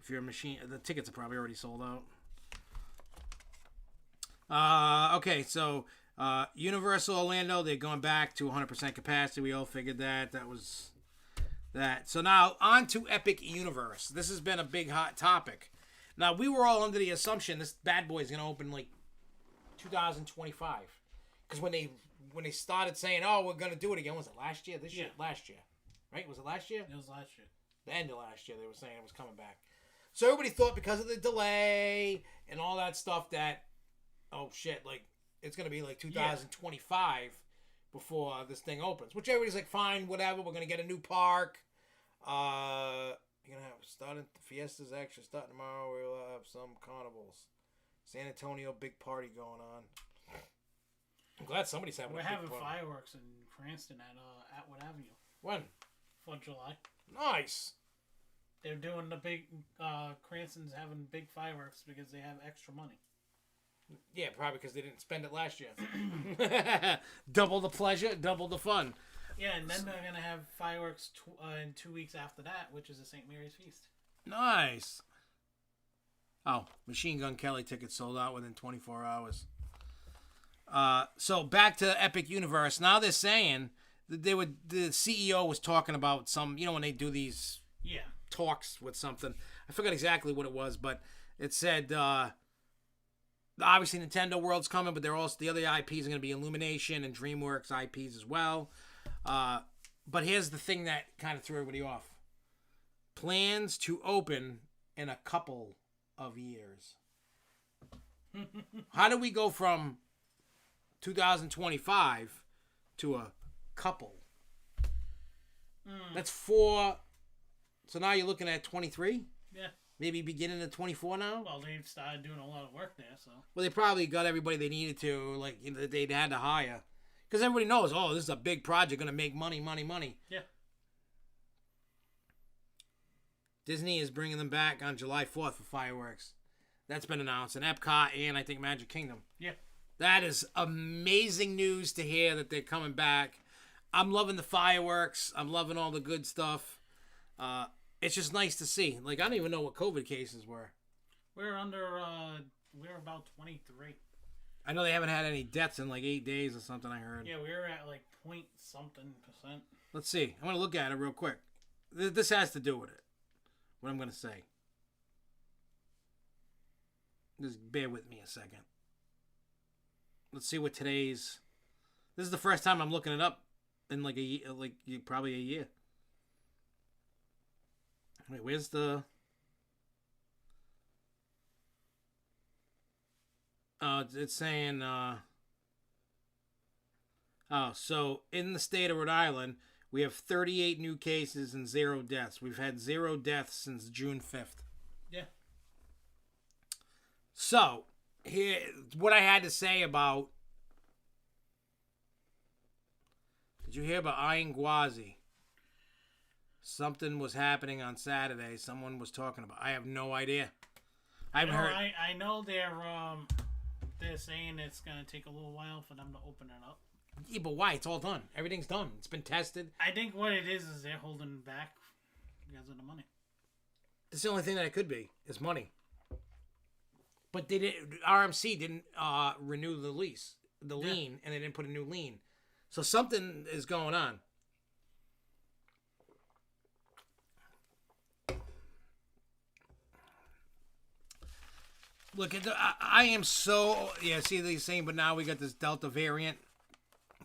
If you're the tickets are probably already sold out. Okay, so Universal Orlando, they're going back to 100% capacity. We all figured that. That was that. So now on to Epic Universe. This has been a big hot topic. Now we were all under the assumption this bad boy is going to open like 2025, because when they started saying, "Oh, we're going to do it again," was it last year? This year, last year, right? Was it last year? It was last year. The end of last year, they were saying it was coming back. So everybody thought because of the delay and all that stuff that, oh shit, like it's going to be like 2025 before this thing opens. Which everybody's like, fine, whatever. We're going to get a new park. You're going to have starting the Fiesta's actually starting tomorrow. We'll have some carnivals. San Antonio, big party going on. I'm glad somebody's having. We're having fireworks in Cranston at Atwood Avenue. When? 4th of July. Nice. They're doing the big. Cranston's having big fireworks because they have extra money. Yeah, probably because they didn't spend it last year. Double the pleasure, double the fun. Yeah, and then they're gonna have fireworks in 2 weeks after that, which is the St. Mary's Feast. Nice. Oh, Machine Gun Kelly tickets sold out within 24 hours. So back to Epic Universe. Now they're saying that the CEO was talking about some, when they do these talks with something. I forgot exactly what it was, but it said obviously Nintendo World's coming, but they're also the other IPs are going to be Illumination and DreamWorks IPs as well. But here's the thing that kind of threw everybody off. Plans to open in a couple of years. How do we go from 2025 to a couple? That's 4. So now you're looking at 23? Yeah. Maybe beginning of 24 now? Well, they've started doing a lot of work there, so. Well, they probably got everybody they needed to, that they'd had to hire. Because everybody knows, this is a big project, going to make money. Yeah. Disney is bringing them back on July 4th for fireworks. That's been announced. And Epcot and, I think, Magic Kingdom. Yeah. That is amazing news to hear that they're coming back. I'm loving the fireworks. I'm loving all the good stuff. It's just nice to see. I don't even know what COVID cases were. We're about 23. I know they haven't had any deaths in 8 days or something, I heard. Yeah, we're at point something %. Let's see. I'm going to look at it real quick. This has to do with it. What I'm going to say. Just bear with me a second. Let's see what today's. This is the first time I'm looking it up in probably a year. Wait, where's the? It's saying. So in the state of Rhode Island, we have 38 new cases and 0 deaths. We've had 0 deaths since June 5th. Yeah. So, here, what I had to say about... Did you hear about Iron Gwazi? Something was happening on Saturday. Someone was talking about... I have no idea. I haven't heard... I know they're saying it's going to take a little while for them to open it up. Yeah, but why? It's all done. Everything's done. It's been tested. I think what it is they're holding back because of the money. That's the only thing that it could be, is money. But RMC didn't renew the lease, lien, and they didn't put a new lien. So something is going on. Look, I am so... Yeah, see these saying, but now we got this Delta variant.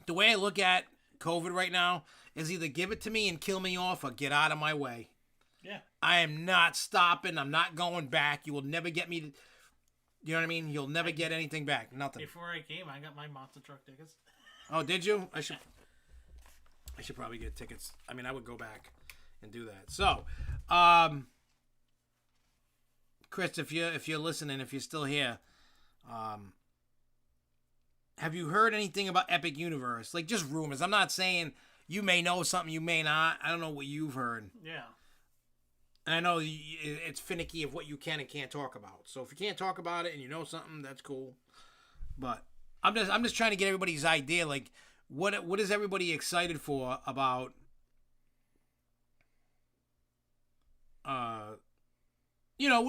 The way I look at COVID right now is either give it to me and kill me off or get out of my way. Yeah. I am not stopping. I'm not going back. You will never get me to... You know what I mean? You'll never get anything back. Nothing. Before I came, I got my monster truck tickets. Oh, did you? I should probably get tickets. I mean, I would go back and do that. So, Chris, if you're listening, if you're still here, have you heard anything about Epic Universe? Just rumors. I'm not saying you may know something, you may not. I don't know what you've heard. Yeah. And I know it's finicky of what you can and can't talk about. So if you can't talk about it and you know something, that's cool. But I'm just trying to get everybody's idea. What is everybody excited for about? What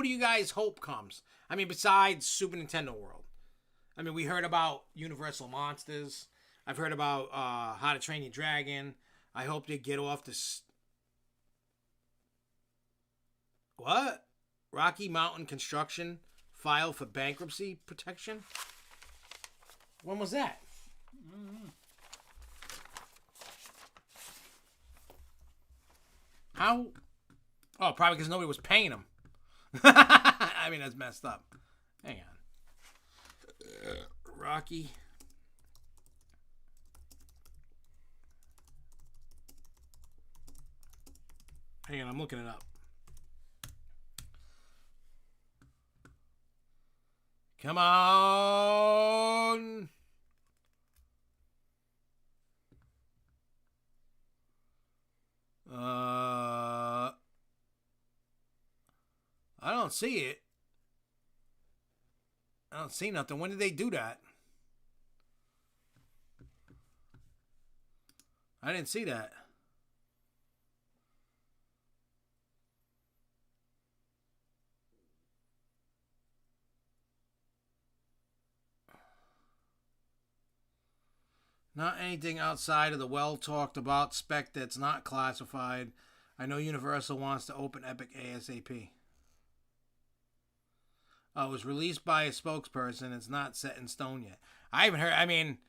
do you guys hope comes? I mean, besides Super Nintendo World. I mean, we heard about Universal Monsters. I've heard about How to Train Your Dragon. I hope they get off this. What? Rocky Mountain Construction file for bankruptcy protection? When was that? Mm-hmm. How? Oh, probably because nobody was paying them. I mean, that's messed up. Hang on. Rocky Hang on, I'm looking it up. Come on. I don't see it. I don't see nothing. When did they do that? I didn't see that. Not anything outside of the well-talked about spec that's not classified. I know Universal wants to open Epic ASAP. It was released by a spokesperson. It's not set in stone yet. I haven't heard. I mean,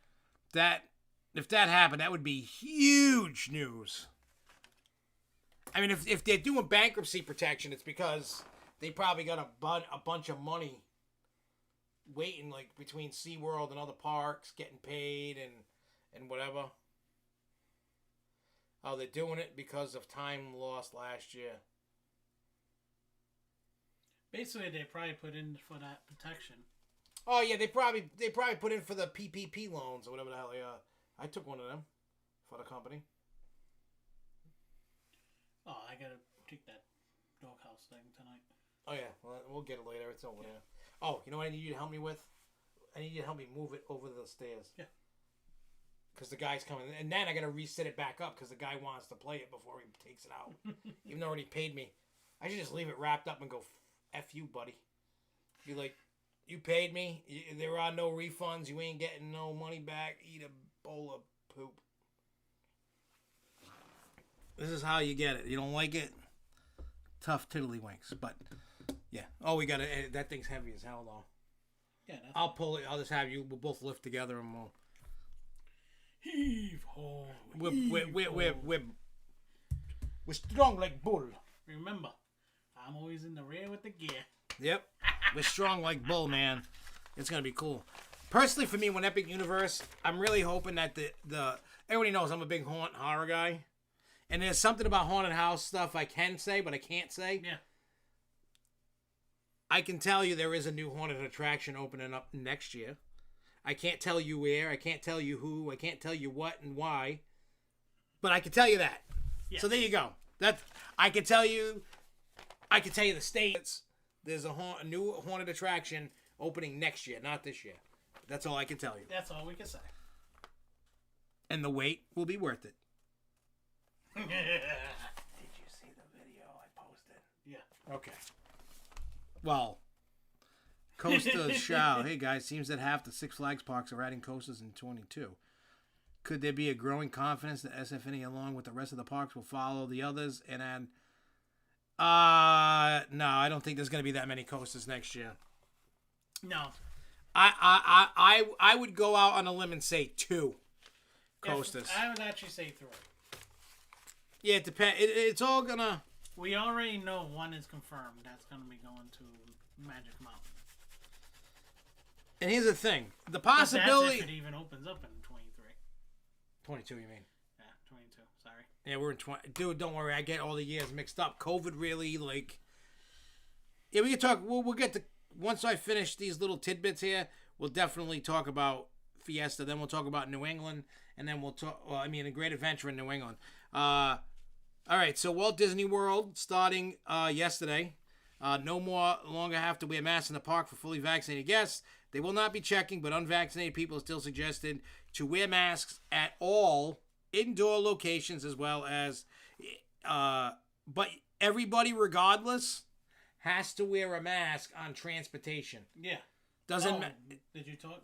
if that happened, that would be huge news. I mean, if they're doing bankruptcy protection, it's because they probably got a bunch of money waiting, like between SeaWorld and other parks, getting paid and whatever. Oh, they're doing it because of time lost last year. Basically, they probably put in for that protection. Oh yeah, they probably put in for the PPP loans or whatever the hell they are. I took one of them for the company. Oh, I gotta take that doghouse thing tonight. Oh yeah, well, we'll get it later. It's over there. Oh, you know what I need you to help me with? I need you to help me move it over the stairs. Yeah. Because the guy's coming, and then I gotta reset it back up because the guy wants to play it before he takes it out, even though he already paid me. I should just leave it wrapped up and go, "F you, buddy." Be like, "You paid me. There are no refunds. You ain't getting no money back. Eat a bowl of poop." This is how you get it. You don't like it? Tough tiddlywinks. But yeah. Oh, we gotta. That thing's heavy as hell though. Yeah. I'll pull it. I'll just have you. We'll both lift together and we'll. Heave ho. We're strong like bull. Remember, I'm always in the rear with the gear. Yep. We're strong like bull, man. It's gonna be cool. Personally, for me, when Epic Universe, I'm really hoping that the everybody knows I'm a big horror guy, and there's something about haunted house stuff I can say, but I can't say. Yeah. I can tell you there is a new haunted attraction opening up next year. I can't tell you where. I can't tell you who. I can't tell you what and why. But I can tell you that. Yeah. So there you go. I can tell you the states. There's a new haunted attraction opening next year, not this year. That's all I can tell you. That's all we can say. And the wait will be worth it. Did you see the video I posted? Yeah. Okay. Well, Costa Shao. Hey guys, seems that half the Six Flags parks are adding coasters in 22. Could there be a growing confidence that SFNE, along with the rest of the parks, will follow the others and add? No, I don't think there's going to be that many coasters next year. No. I would go out on a limb and say 2 coasters. I would actually say 3. Yeah, it depends. It's all gonna. We already know one is confirmed. That's gonna be going to Magic Mountain. And here's the thing: the possibility. That's if it even opens up in 23. 22, you mean? Yeah, 22. Sorry. Yeah, we're in 20. Dude, don't worry. I get all the years mixed up. COVID really, like. Yeah, we can talk. We'll get to. Once I finish these little tidbits here, we'll definitely talk about Fiesta. Then we'll talk about New England. And then we'll talk. Well, I mean, a great adventure in New England. All right, so Walt Disney World starting yesterday. No longer have to wear masks in the park for fully vaccinated guests. They will not be checking, but unvaccinated people are still suggested to wear masks at all indoor locations as well as. But everybody, regardless, has to wear a mask on transportation. Yeah. Doesn't. Did you talk?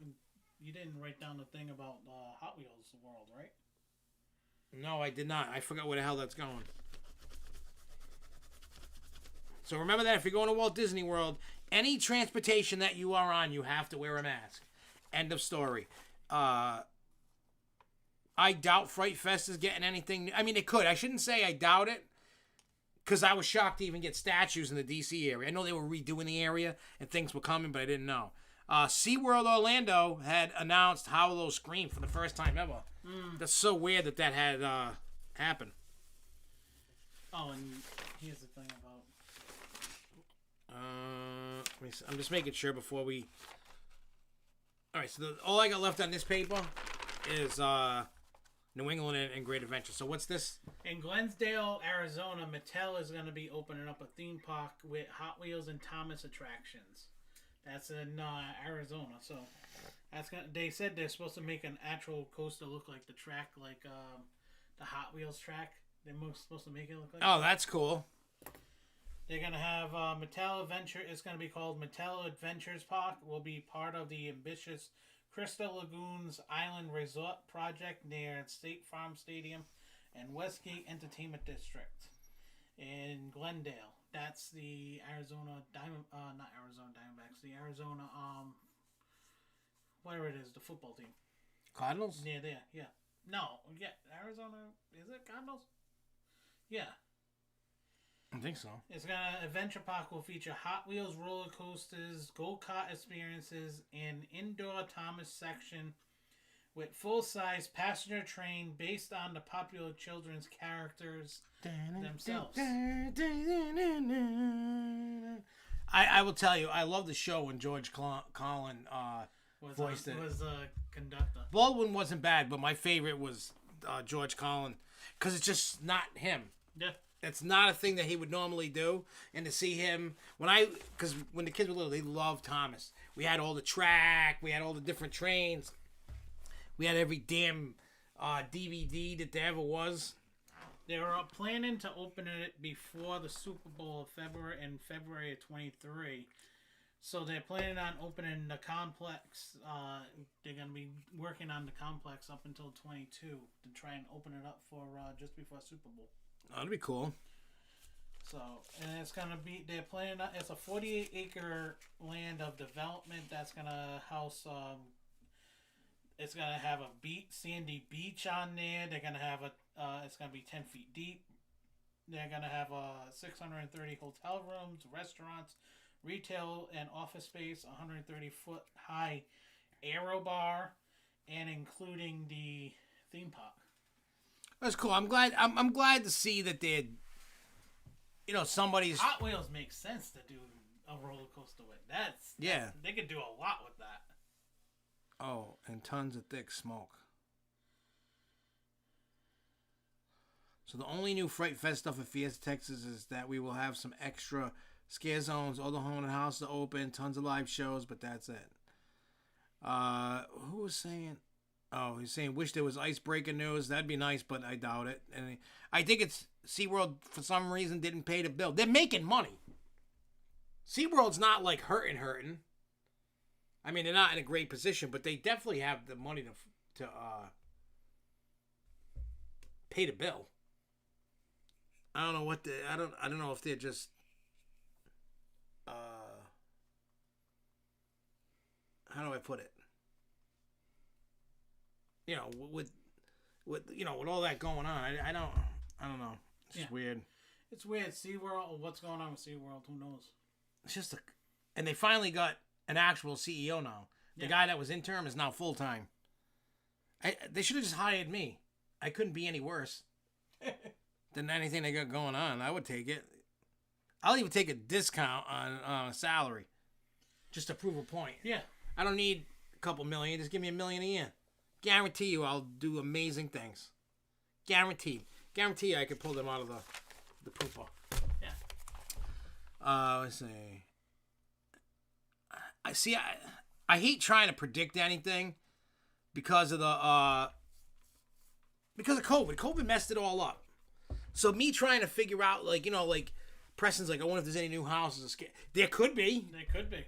You didn't write down the thing about Hot Wheels World, right? No, I did not. I forgot where the hell that's going. So remember that if you're going to Walt Disney World, any transportation that you are on, you have to wear a mask. End of story. I doubt Fright Fest is getting anything. I mean, it could. I shouldn't say I doubt it, because I was shocked to even get statues in the D.C. area. I know they were redoing the area and things were coming, but I didn't know. SeaWorld Orlando had announced Hollow Scream for the first time ever. That's so weird that had happened. Oh, and here's the thing about. I'm just making sure before we. All right, so all I got left on this paper is New England and Great Adventure. So what's this? In Glensdale, Arizona, Mattel is going to be opening up a theme park with Hot Wheels and Thomas attractions. That's in Arizona. So that's gonna. They said they're supposed to make an actual coaster look like the track, like the Hot Wheels track. They're supposed to make it look like. Oh, that's cool. They're gonna have Mattel Adventure. It's gonna be called Mattel Adventures Park. Will be part of the ambitious Crystal Lagoons Island Resort project near State Farm Stadium and Westgate Entertainment District in Glendale. That's the Arizona not Arizona Diamondbacks. The Arizona whatever it is, the football team. Cardinals? Yeah, there. Yeah. No. Yeah. Arizona. Is it Cardinals? Yeah. I think so. Adventure Park will feature Hot Wheels roller coasters, go-kart experiences, and indoor Thomas section with full-size passenger train based on the popular children's characters themselves. I will tell you, I love the show when George Carlin voiced it. Was the conductor. Baldwin wasn't bad, but my favorite was George Carlin because it's just not him. Yeah. It's not a thing that he would normally do. And to see him, because when the kids were little, they loved Thomas. We had all the track, we had all the different trains, we had every damn DVD that there ever was. They were planning to open it before the Super Bowl of February of 23. So they're planning on opening the complex. They're going to be working on the complex up until 22 to try and open it up for just before Super Bowl. That'd be cool. So, and it's going to be, they're planning on, it's a 48-acre land of development that's going to house, it's going to have a sandy beach on there. They're going to have it's going to be 10 feet deep. They're going to have 630 hotel rooms, restaurants, retail and office space, 130-foot high aero bar, and including the theme park. That's cool. I'm glad to see that they're, somebody's. Hot Wheels makes sense to do a roller coaster with. They could do a lot with that. Oh, and tons of thick smoke. So the only new Fright Fest stuff at Fiesta Texas is that we will have some extra scare zones, all the haunted houses are open, tons of live shows, but that's it. Who was saying? Oh, he's saying, wish there was icebreaker news. That'd be nice, but I doubt it. And I think it's SeaWorld, for some reason, didn't pay the bill. They're making money. SeaWorld's not, like, hurting. I mean, they're not in a great position, but they definitely have the money to pay the bill. I don't know what I don't know if they're just how do I put it? With all that going on, I don't know. It's just weird. It's weird. SeaWorld, what's going on with SeaWorld? Who knows? It's just and they finally got an actual CEO now. The guy that was interim is now full time. They should have just hired me. I couldn't be any worse than anything they got going on. I would take it. I'll even take a discount on a salary just to prove a point. Yeah. I don't need a couple million. Just give me $1 million a year. Guarantee you I'll do amazing things. Guaranteed. Guarantee you I could pull them out of the pooper. Yeah. Let's see. I hate trying to predict anything because of COVID. COVID messed it all up. So me trying to figure out, like Preston's like, I wonder if there's any new houses. There could be. There could be.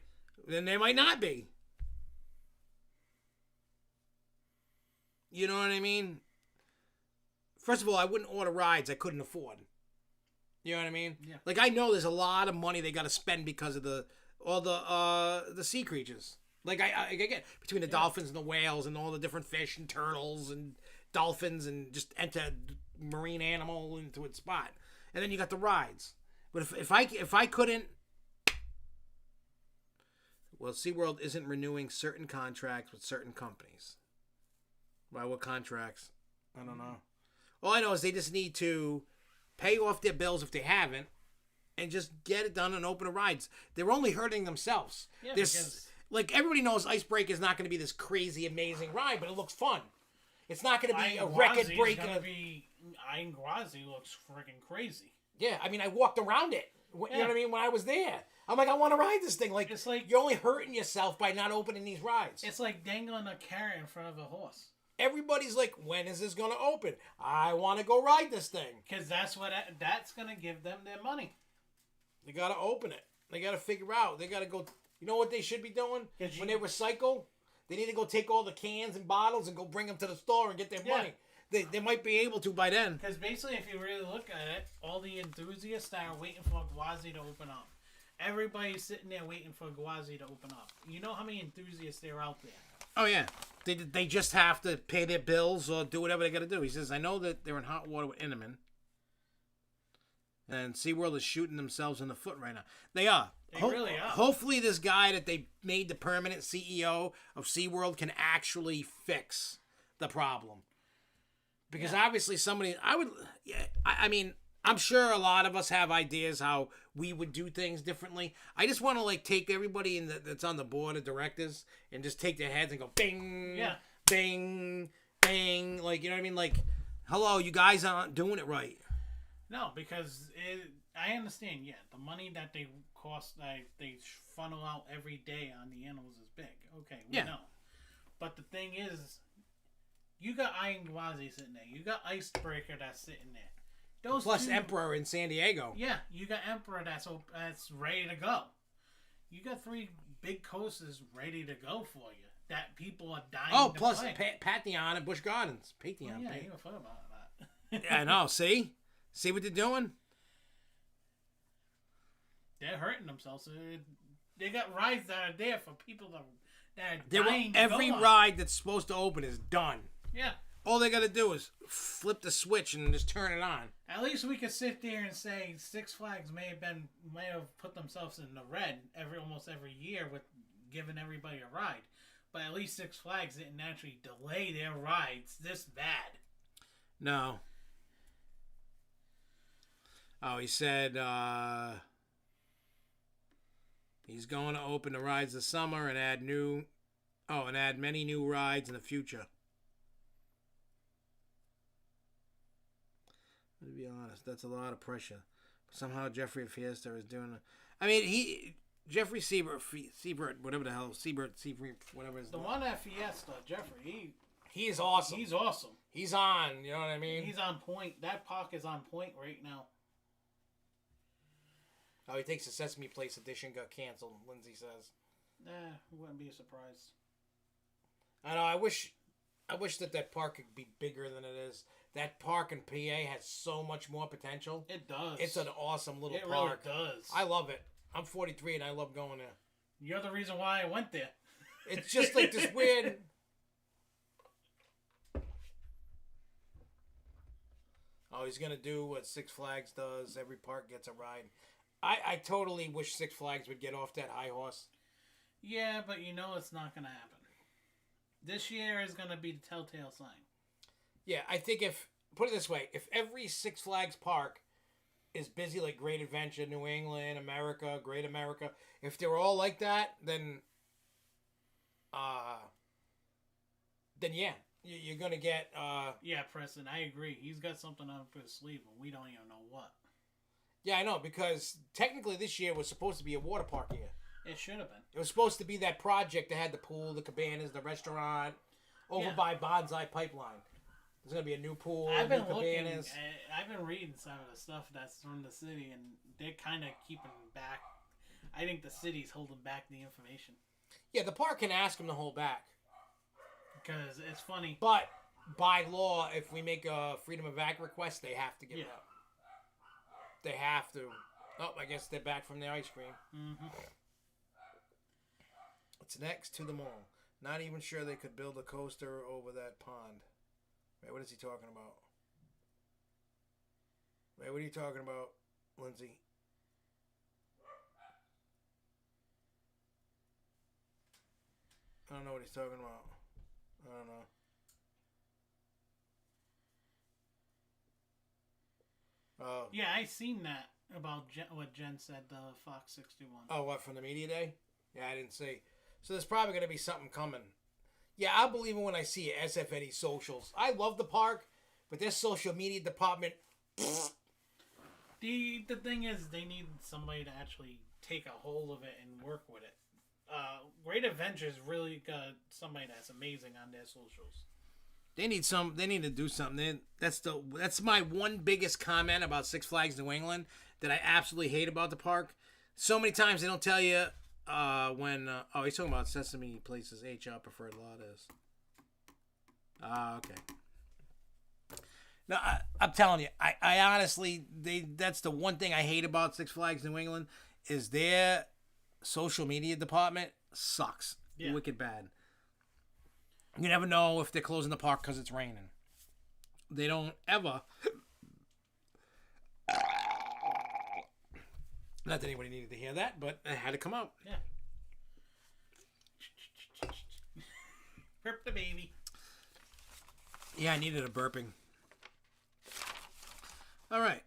Then there might not be. You know what I mean? First of all, I wouldn't order rides I couldn't afford. You know what I mean? Yeah. Like, I know there's a lot of money they got to spend because of all the sea creatures. Like, I get between the dolphins and the whales and all the different fish and turtles and dolphins and just enter marine animal into its spot. And then you got the rides. But if I couldn't, well, SeaWorld isn't renewing certain contracts with certain companies. By what contracts? I don't know. All I know is they just need to pay off their bills if they haven't, and just get it done and open the rides. They're only hurting themselves. Yeah, This, like, everybody knows Icebreaker is not going to be this crazy, amazing ride, but it looks fun. It's not going to be a record breaker. Iron Gwazi looks freaking crazy. Yeah, I mean, I walked around it. You know what I mean? When I was there, I'm like, I want to ride this thing. Like, it's like you're only hurting yourself by not opening these rides. It's like dangling a carrot in front of a horse. Everybody's like, when is this going to open? I want to go ride this thing. Because that's going to give them their money. They got to open it. They got to figure out. They got to go. You know what they should be doing? When they recycle, they need to go take all the cans and bottles and go bring them to the store and get their money. They might be able to by then. Because basically, if you really look at it, all the enthusiasts that are waiting for Gwazi to open up. Everybody's sitting there waiting for Gwazi to open up. You know how many enthusiasts there are out there? Oh, yeah. They just have to pay their bills or do whatever they got to do. He says, I know that they're in hot water with Intamin. And SeaWorld is shooting themselves in the foot right now. They are. They really are. Hopefully this guy that they made the permanent CEO of SeaWorld can actually fix the problem. Because obviously I mean, I'm sure a lot of us have ideas how we would do things differently. I just want to like take everybody that's on the board of directors and just take their heads and go bing, bing, bing. Like, you know what I mean? Like, hello, you guys aren't doing it right. No, because I understand, the money that they they funnel out every day on the animals is big. Okay, we know. But the thing is, you got Iron Gwazi sitting there. You got Icebreaker that's sitting there. Plus Emperor in San Diego. Yeah, you got Emperor that's ready to go. You got 3 big coasters ready to go for you that people are dying to plus play. Pantheon and Busch Gardens. Pantheon. Oh, yeah, I even thought about that. Yeah, I know. See what they're doing? They're hurting themselves. They got rides that are there for people that are dying to every go on. ride that's supposed to open is done. Yeah. All they got to do is flip the switch and just turn it on. At least we could sit there and say Six Flags may have put themselves in the red almost every year with giving everybody a ride, but at least Six Flags didn't actually delay their rides this bad. No. Oh, he said he's going to open the rides this summer and add many new rides in the future. To be honest, that's a lot of pressure. Somehow Jeffrey Fiesta is doing it. I mean, Jeffrey Siebert, whatever the hell, Siebert, whatever his The name. one at Fiesta, Jeffrey, he is awesome. He's awesome. He's on, you know what I mean? He's on point. That park is on point right now. Oh, he thinks the Sesame Place edition got canceled, Lindsay says. Wouldn't be surprised. I know, I wish that park could be bigger than it is. That park in PA has so much more potential. It does. It's an awesome little park. park. It really does. I love it. I'm 43 and I love going there. You're the reason why I went there. It's just like this weird... Oh, he's going to do what Six Flags does. Every park gets a ride. I totally wish Six Flags would get off that high horse. Yeah, but you know it's not going to happen. This year is going to be the telltale sign. Yeah, I think put it this way, if every Six Flags park is busy like Great Adventure, New England, America, Great America, if they were all like that, then yeah, you're going to get... Yeah, Preston, I agree. He's got something up his sleeve, and we don't even know what. Yeah, I know, because technically this year was supposed to be a water park year. It should have been. It was supposed to be that project that had the pool, the cabanas, the restaurant, over by Bonsai Pipeline. There's going to be a new pool, I've been cabanas. I've been reading some of the stuff that's from the city, and they're kind of keeping back. I think the city's holding back the information. Yeah, the park can ask them to hold back. Because it's funny. But by law, if we make a Freedom of Act request, they have to give it up. They have to. Oh, I guess they're back from the ice cream. Mm-hmm. It's next to the mall. Not even sure they could build a coaster over that pond. Wait, what is he talking about? Wait, what are you talking about, Lindsay? I don't know what he's talking about. I don't know. Oh. Yeah, I seen that. About what Jen said, the Fox 61. Oh, what, from the media day? Yeah, I didn't see. So there's probably going to be something coming. Yeah, I'll believe it when I see it. SFNE socials. I love the park, but their social media department. The thing is, they need somebody to actually take a hold of it and work with it. Great Adventures really got somebody that's amazing on their socials. They need to do something. That's my one biggest comment about Six Flags New England that I absolutely hate about the park. So many times they don't tell you when. Oh, he's talking about Sesame Place's HR preferred lot is. Okay. No, I'm telling you, I honestly, that's the one thing I hate about Six Flags New England is their social media department sucks. Yeah. Wicked bad. You never know if they're closing the park because it's raining. They don't ever. Not that anybody needed to hear that, but it had to come out. Yeah. Burp the baby. Yeah, I needed a burping. All right.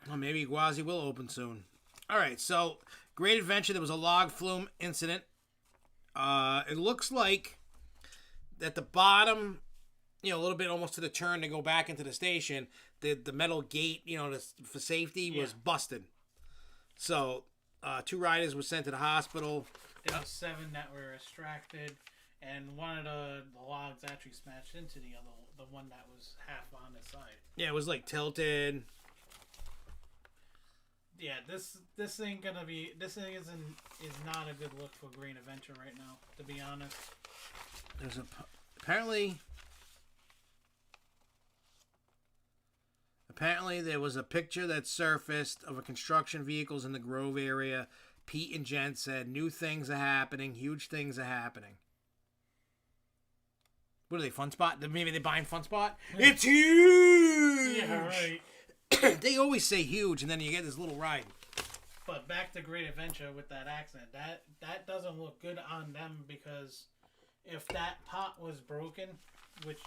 Well, maybe Gwazi will open soon. All right, so Great Adventure. There was a log flume incident. It looks like at the bottom, a little bit almost to the turn to go back into the station, the metal gate, for safety was busted. So 2 riders were sent to the hospital. There were 7 that were extracted, and one of the logs actually smashed into the other, the one that was half on the side. Yeah, it was like tilted. Yeah, this thing is not a good look for Great Adventure right now, to be honest. There's apparently there was a picture that surfaced of a construction vehicles in the Grove area. Pete and Jen said new things are happening, huge things are happening. What are they, Fun Spot? Maybe they're buying Fun Spot? It's huge! Yeah, right. They always say huge, and then you get this little ride. But back to Great Adventure with that accident. That doesn't look good on them, because if that pot was broken, which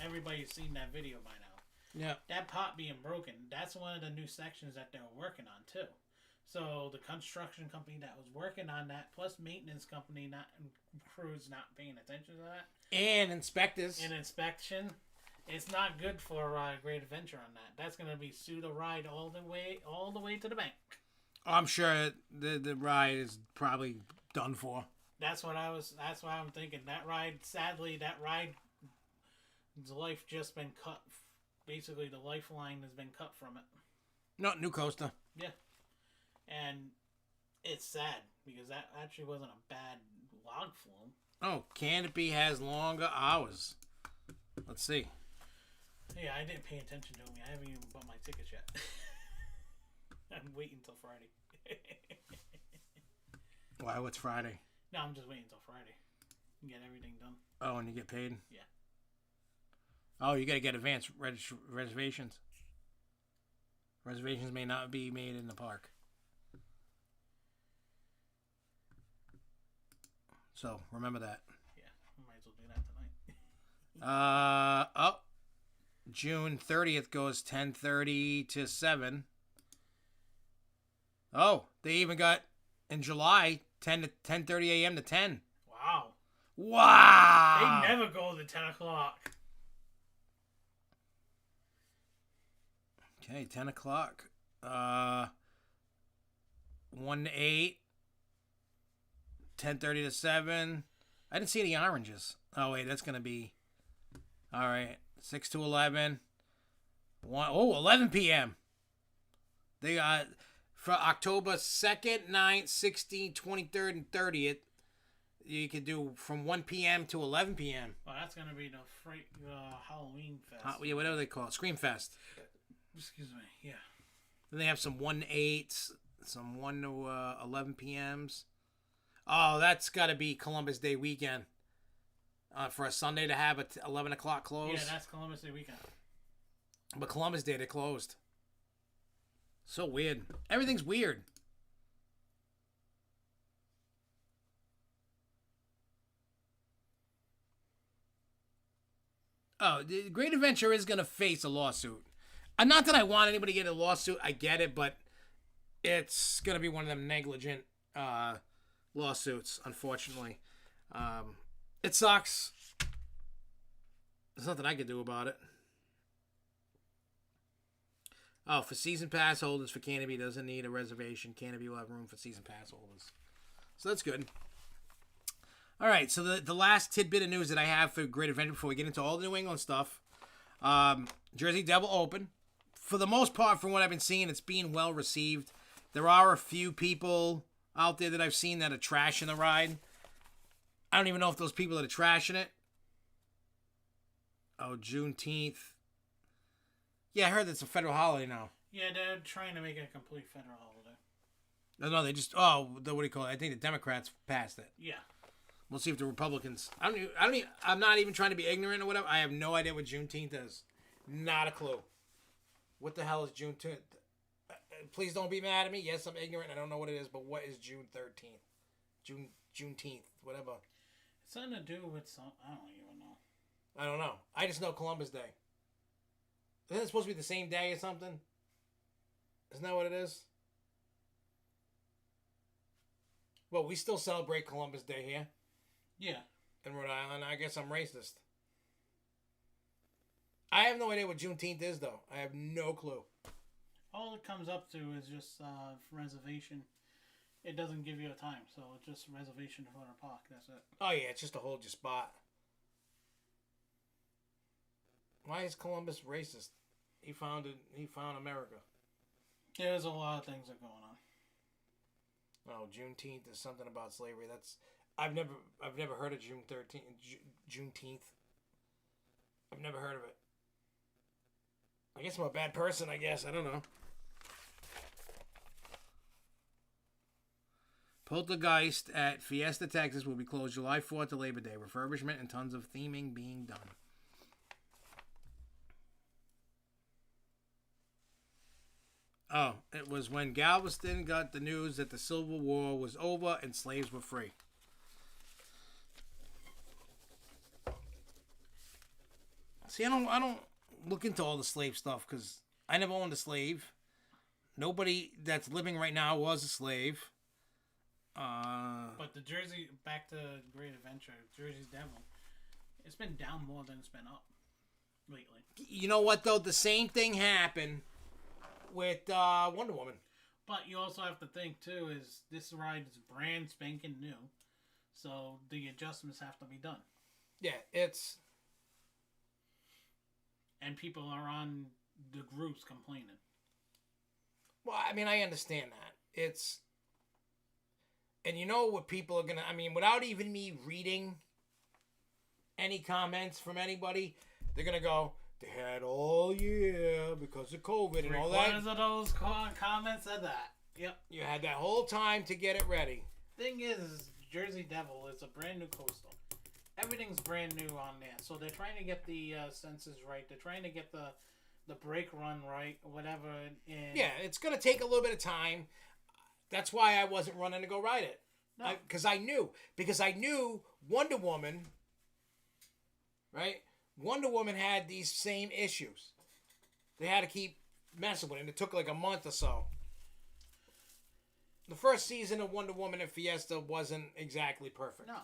everybody's seen that video by now. Yeah. That pot being broken, that's one of the new sections that they were working on too. So the construction company that was working on that, plus maintenance company, crews not paying attention to that, and inspectors, and inspection. It's not good for Great Adventure on that. That's going to be pseudo ride all the way to the bank. I'm sure the ride is probably done for. That's why I'm thinking. That ride's life just been cut. Basically, the lifeline has been cut from it. No, new coaster. Yeah. And it's sad, because that actually wasn't a bad log flume. Oh, Canopy has longer hours. Let's see. Yeah, I didn't pay attention to me. I haven't even bought my tickets yet. I'm waiting until Friday. Why? What's Friday? No, I'm just waiting until Friday. Get everything done. Oh, and you get paid? Yeah. Oh, you got to get advanced reservations. Reservations may not be made in the park. So, remember that. Yeah, we might as well do that tonight. June 30th goes 10:30 to 7. Oh, they even got in July 10:30 a.m. to 10. Wow. Wow. They never go to 10 o'clock. Okay, 10 o'clock. 1 to 8. 10:30 to 7. I didn't see any oranges. Oh, wait, that's going to be... All right. 6 to 11. 11 p.m. They got... For October 2nd, 9th, 16th, 23rd, and 30th, you could do from 1 p.m. to 11 p.m. Oh, that's going to be the Halloween Fest. Yeah, whatever they call it. Scream Fest. Excuse me, yeah. Then they have some 1 to 8s, some 1 to 11 p.m.s. Oh, that's got to be Columbus Day weekend. For a Sunday to have a 11 o'clock close. Yeah, that's Columbus Day weekend. But Columbus Day, they closed. So weird. Everything's weird. Oh, the Great Adventure is going to face a lawsuit. Not that I want anybody to get a lawsuit. I get it, but it's gonna be one of them negligent lawsuits. Unfortunately, it sucks. There's nothing I can do about it. Oh, for season pass holders for Canopy doesn't need a reservation. Canopy will have room for season pass holders. So that's good. All right, so the last tidbit of news that I have for Great Adventure before we get into all the New England stuff. Jersey Devil Open. For the most part, from what I've been seeing, it's being well received. There are a few people out there that I've seen that are trashing the ride. I don't even know if those people that are trashing it. Oh, Juneteenth. Yeah, I heard it's a federal holiday now. Yeah, they're trying to make it a complete federal holiday. No, they just what do you call it? I think the Democrats passed it. Yeah. We'll see if the Republicans. I'm not even trying to be ignorant or whatever. I have no idea what Juneteenth is. Not a clue. What the hell is Juneteenth? Please don't be mad at me. Yes, I'm ignorant. I don't know what it is, but what is June 13th? Juneteenth, whatever. It's something to do with some. I don't even know. I don't know. I just know Columbus Day. Isn't it supposed to be the same day or something? Isn't that what it is? Well, we still celebrate Columbus Day here. Yeah. In Rhode Island. I guess I'm racist. I have no idea what Juneteenth is, though. I have no clue. All it comes up to is just reservation. It doesn't give you a time, so it's just reservation for the park. That's it. Oh, yeah. It's just to hold your spot. Why is Columbus racist? He found America. There's a lot of things that are going on. Oh, Juneteenth is something about slavery. I've never heard of Juneteenth. I've never heard of it. I guess I'm a bad person, I guess. I don't know. Poltergeist at Fiesta, Texas will be closed July 4th to Labor Day. Refurbishment and tons of theming being done. Oh, it was when Galveston got the news that the Civil War was over and slaves were free. See, I don't look into all the slave stuff because I never owned a slave. Nobody that's living right now was a slave. But the Jersey, back to Great Adventure, Jersey's Devil, it's been down more than it's been up lately. You know what, though? The same thing happened with Wonder Woman. But you also have to think, too, is this ride is brand spanking new. So the adjustments have to be done. Yeah, it's... And people are on the groups complaining. Well, I mean, I understand that. It's... And you know what people are going to... I mean, without even me reading any comments from anybody, they're going to go, they had all year because of COVID and all that. Of those comments said that. Yep. You had that whole time to get it ready. Thing is, Jersey Devil is a brand new coastal. Everything's brand new on there. So they're trying to get the senses right. They're trying to get the brake run right, or whatever. And yeah, it's going to take a little bit of time. That's why I wasn't running to go ride it. No. Because I knew Wonder Woman, right? Wonder Woman had these same issues. They had to keep messing with it. And it took like a month or so. The first season of Wonder Woman at Fiesta wasn't exactly perfect. No.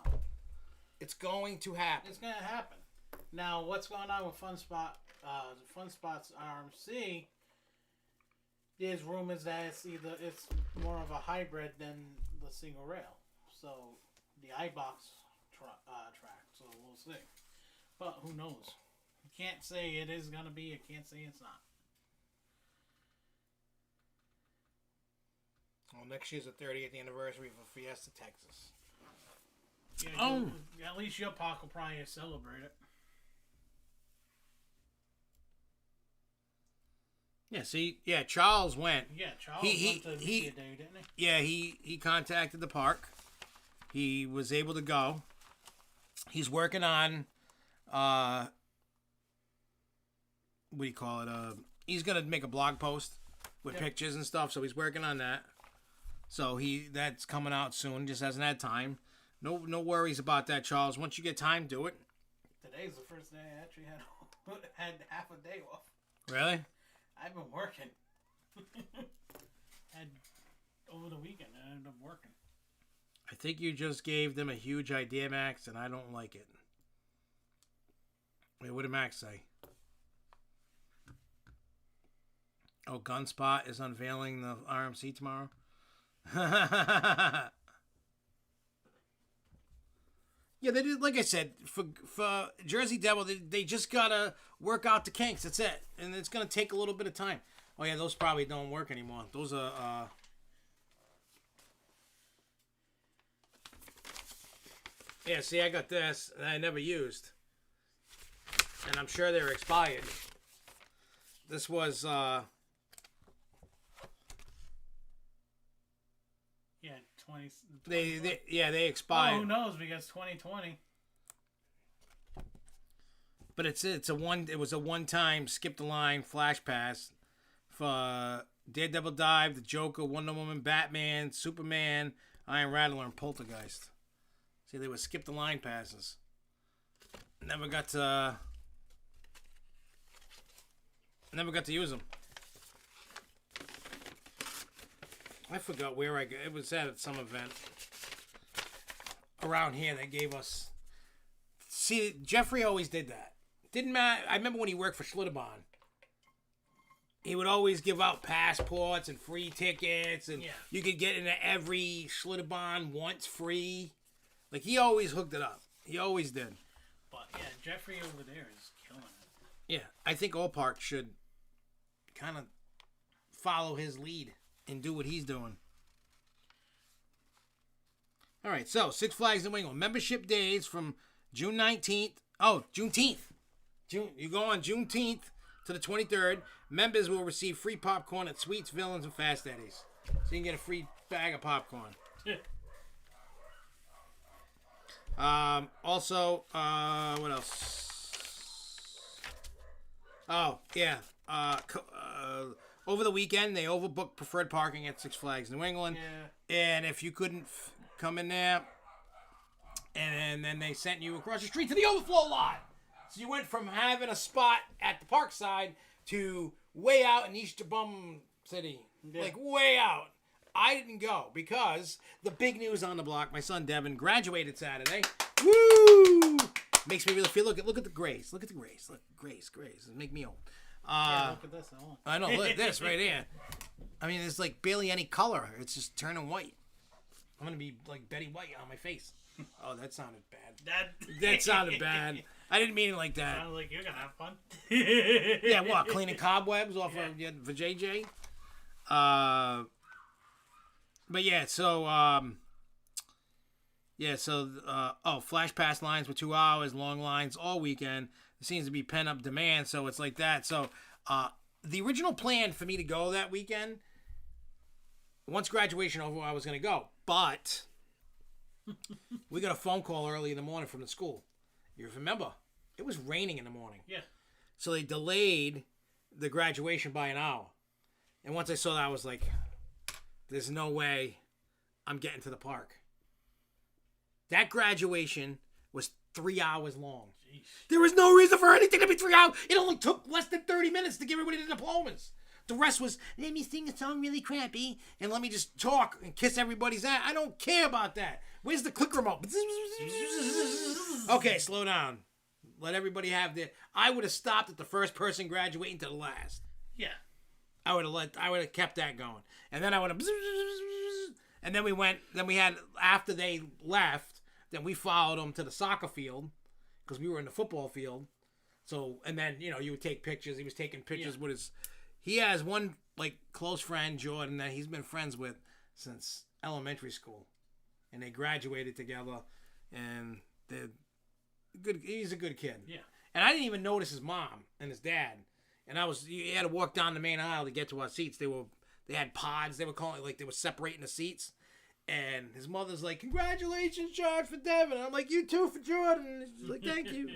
It's going to happen. It's going to happen. Now, what's going on with Fun Spots RMC? There's rumors that it's more of a hybrid than the single rail. So, the iBox track. So, we'll see. But who knows? You can't say it is going to be. You can't say it's not. Well, next year's the 30th anniversary for Fiesta, Texas. Yeah, at least your park will probably celebrate it. Yeah, see, Charles went. Yeah, Charles went to Media Day, didn't he? Yeah, he contacted the park. He was able to go. He's working on, what do you call it? He's gonna make a blog post with pictures and stuff. So he's working on that. So that's coming out soon. Just hasn't had time. No worries about that, Charles. Once you get time, do it. Today's the first day I actually had half a day off. Really? I I've been working. And over the weekend, I ended up working. I think you just gave them a huge idea, Max, and I don't like it. Wait, what did Max say? Oh, Gunspot is unveiling the RMC tomorrow? Yeah, they did. Like I said, for Jersey Devil, they just gotta work out the kinks. That's it, and it's gonna take a little bit of time. Oh yeah, those probably don't work anymore. Those are. Yeah, see, I got this, and I never used, and I'm sure they're expired. This was. Yeah, 20. They expired. Oh, who knows? Because 2020. But it was a one-time skip the line flash pass for Daredevil Dive, the Joker, Wonder Woman, Batman, Superman, Iron Rattler, and Poltergeist. See, they were skip the line passes. Never got to use them. I forgot where it was at some event around here that gave us. See, Jeffrey always did that. Didn't matter. I remember when he worked for Schlitterbahn. He would always give out passports and free tickets, and you could get into every Schlitterbahn once free. Like, he always hooked it up. He always did. But yeah, Jeffrey over there is killing it. Yeah, I think all parks should kind of follow his lead and do what he's doing. All right, so Six Flags New England membership days from June 19th. Oh, Juneteenth. You go on Juneteenth to the 23rd. Members will receive free popcorn at Sweets, Villains, and Fast Eddie's. So you can get a free bag of popcorn. Also, what else? Oh, yeah. Over the weekend, they overbooked preferred parking at Six Flags New England. Yeah. And if you couldn't come in there, and then they sent you across the street to the overflow lot. So you went from having a spot at the park side to way out in East Bum City. Yeah. Like, way out. I didn't go because the big news on the block, my son Devin graduated Saturday. Woo! Makes me really feel, look at the grace. Look at the grace. Look, grace. It make me old. Yeah, look at this. I know, look at this right here. I mean, there's like barely any color. It's just turning white. I'm going to be like Betty White on my face. Oh, that sounded bad. That sounded bad. I didn't mean it like that. Sounds like you're going to have fun. Yeah, what? Cleaning cobwebs off for JJ? But yeah, Flash Pass lines were 2 hours, long lines all weekend. There seems to be pent-up demand, so it's like that. So the original plan for me to go that weekend, once graduation over, I was going to go. But we got a phone call early in the morning from the school. You remember? It was raining in the morning. Yeah. So they delayed the graduation by an hour. And once I saw that, I was like, there's no way I'm getting to the park. That graduation was 3 hours long. Jeez. There was no reason for anything to be 3 hours. It only took less than 30 minutes to give everybody the diplomas. The rest was, let me sing a song really crappy and let me just talk and kiss everybody's ass. I don't care about that. Where's the click remote? Okay, slow down. Let everybody have their... I would have stopped at the first person graduating to the last. Yeah. I would have kept that going. And then I would have... And then we had, after they left, then we followed them to the soccer field because we were in the football field. So, and then, you would take pictures. He was taking pictures with his... He has one, close friend, Jordan, that he's been friends with since elementary school. And they graduated together. And they're good. He's a good kid. Yeah. And I didn't even notice his mom and his dad. And you had to walk down the main aisle to get to our seats. They had pods. They were calling it they were separating the seats. And his mother's like, congratulations, George, for Devin. And I'm like, you too for Jordan. And she's like, thank you.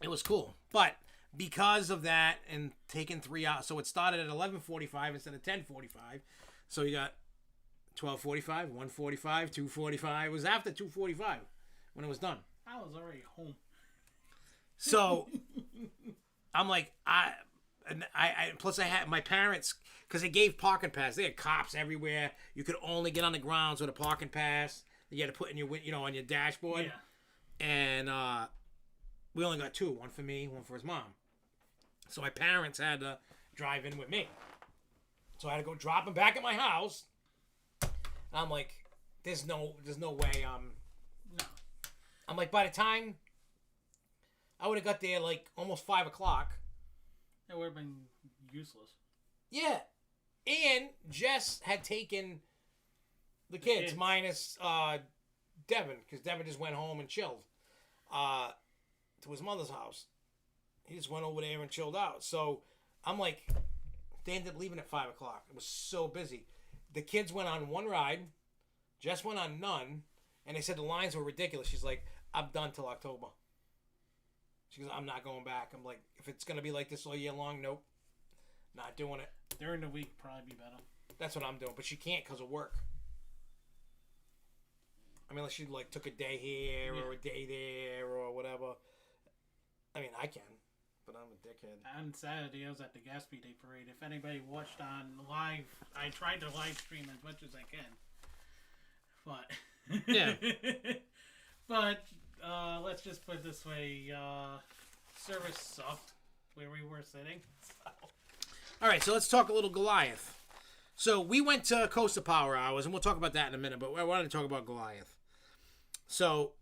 It was cool. But because of that and taking 3 hours, so it started at 11:45 instead of 10:45. So you got 12:45, 1:45, 2:45. It was after 2:45 when it was done. I was already home. So I'm like, and I plus I had my parents, because they gave parking pass. They had cops everywhere. You could only get on the grounds with a parking pass. You had to put in your, on your dashboard. Yeah. And we only got two, one for me, one for his mom. So my parents had to drive in with me. So I had to go drop him back at my house. I'm like, there's no way. No. I'm like, by the time I would have got there like almost 5 o'clock. It would have been useless. Yeah. And Jess had taken the kids minus Devin, because Devin just went home and chilled to his mother's house. He just went over there and chilled out. So I'm like, they ended up leaving at 5 o'clock. It was so busy. The kids went on one ride. Jess went on none. And they said the lines were ridiculous. She's like, I'm done till October. She goes, I'm not going back. I'm like, if it's going to be like this all year long, nope. Not doing it. During the week, probably be better. That's what I'm doing. But she can't because of work. I mean, unless she like took a day here or a day there or whatever. I mean, I can, but I'm a dickhead. On Saturday, I was at the Gatsby Day Parade. If anybody watched on live, I tried to live stream as much as I can. But yeah. But let's just put it this way: service sucked where we were sitting. So. All right, so let's talk a little Goliath. So we went to Costa Power Hours, and we'll talk about that in a minute. But I wanted to talk about Goliath. So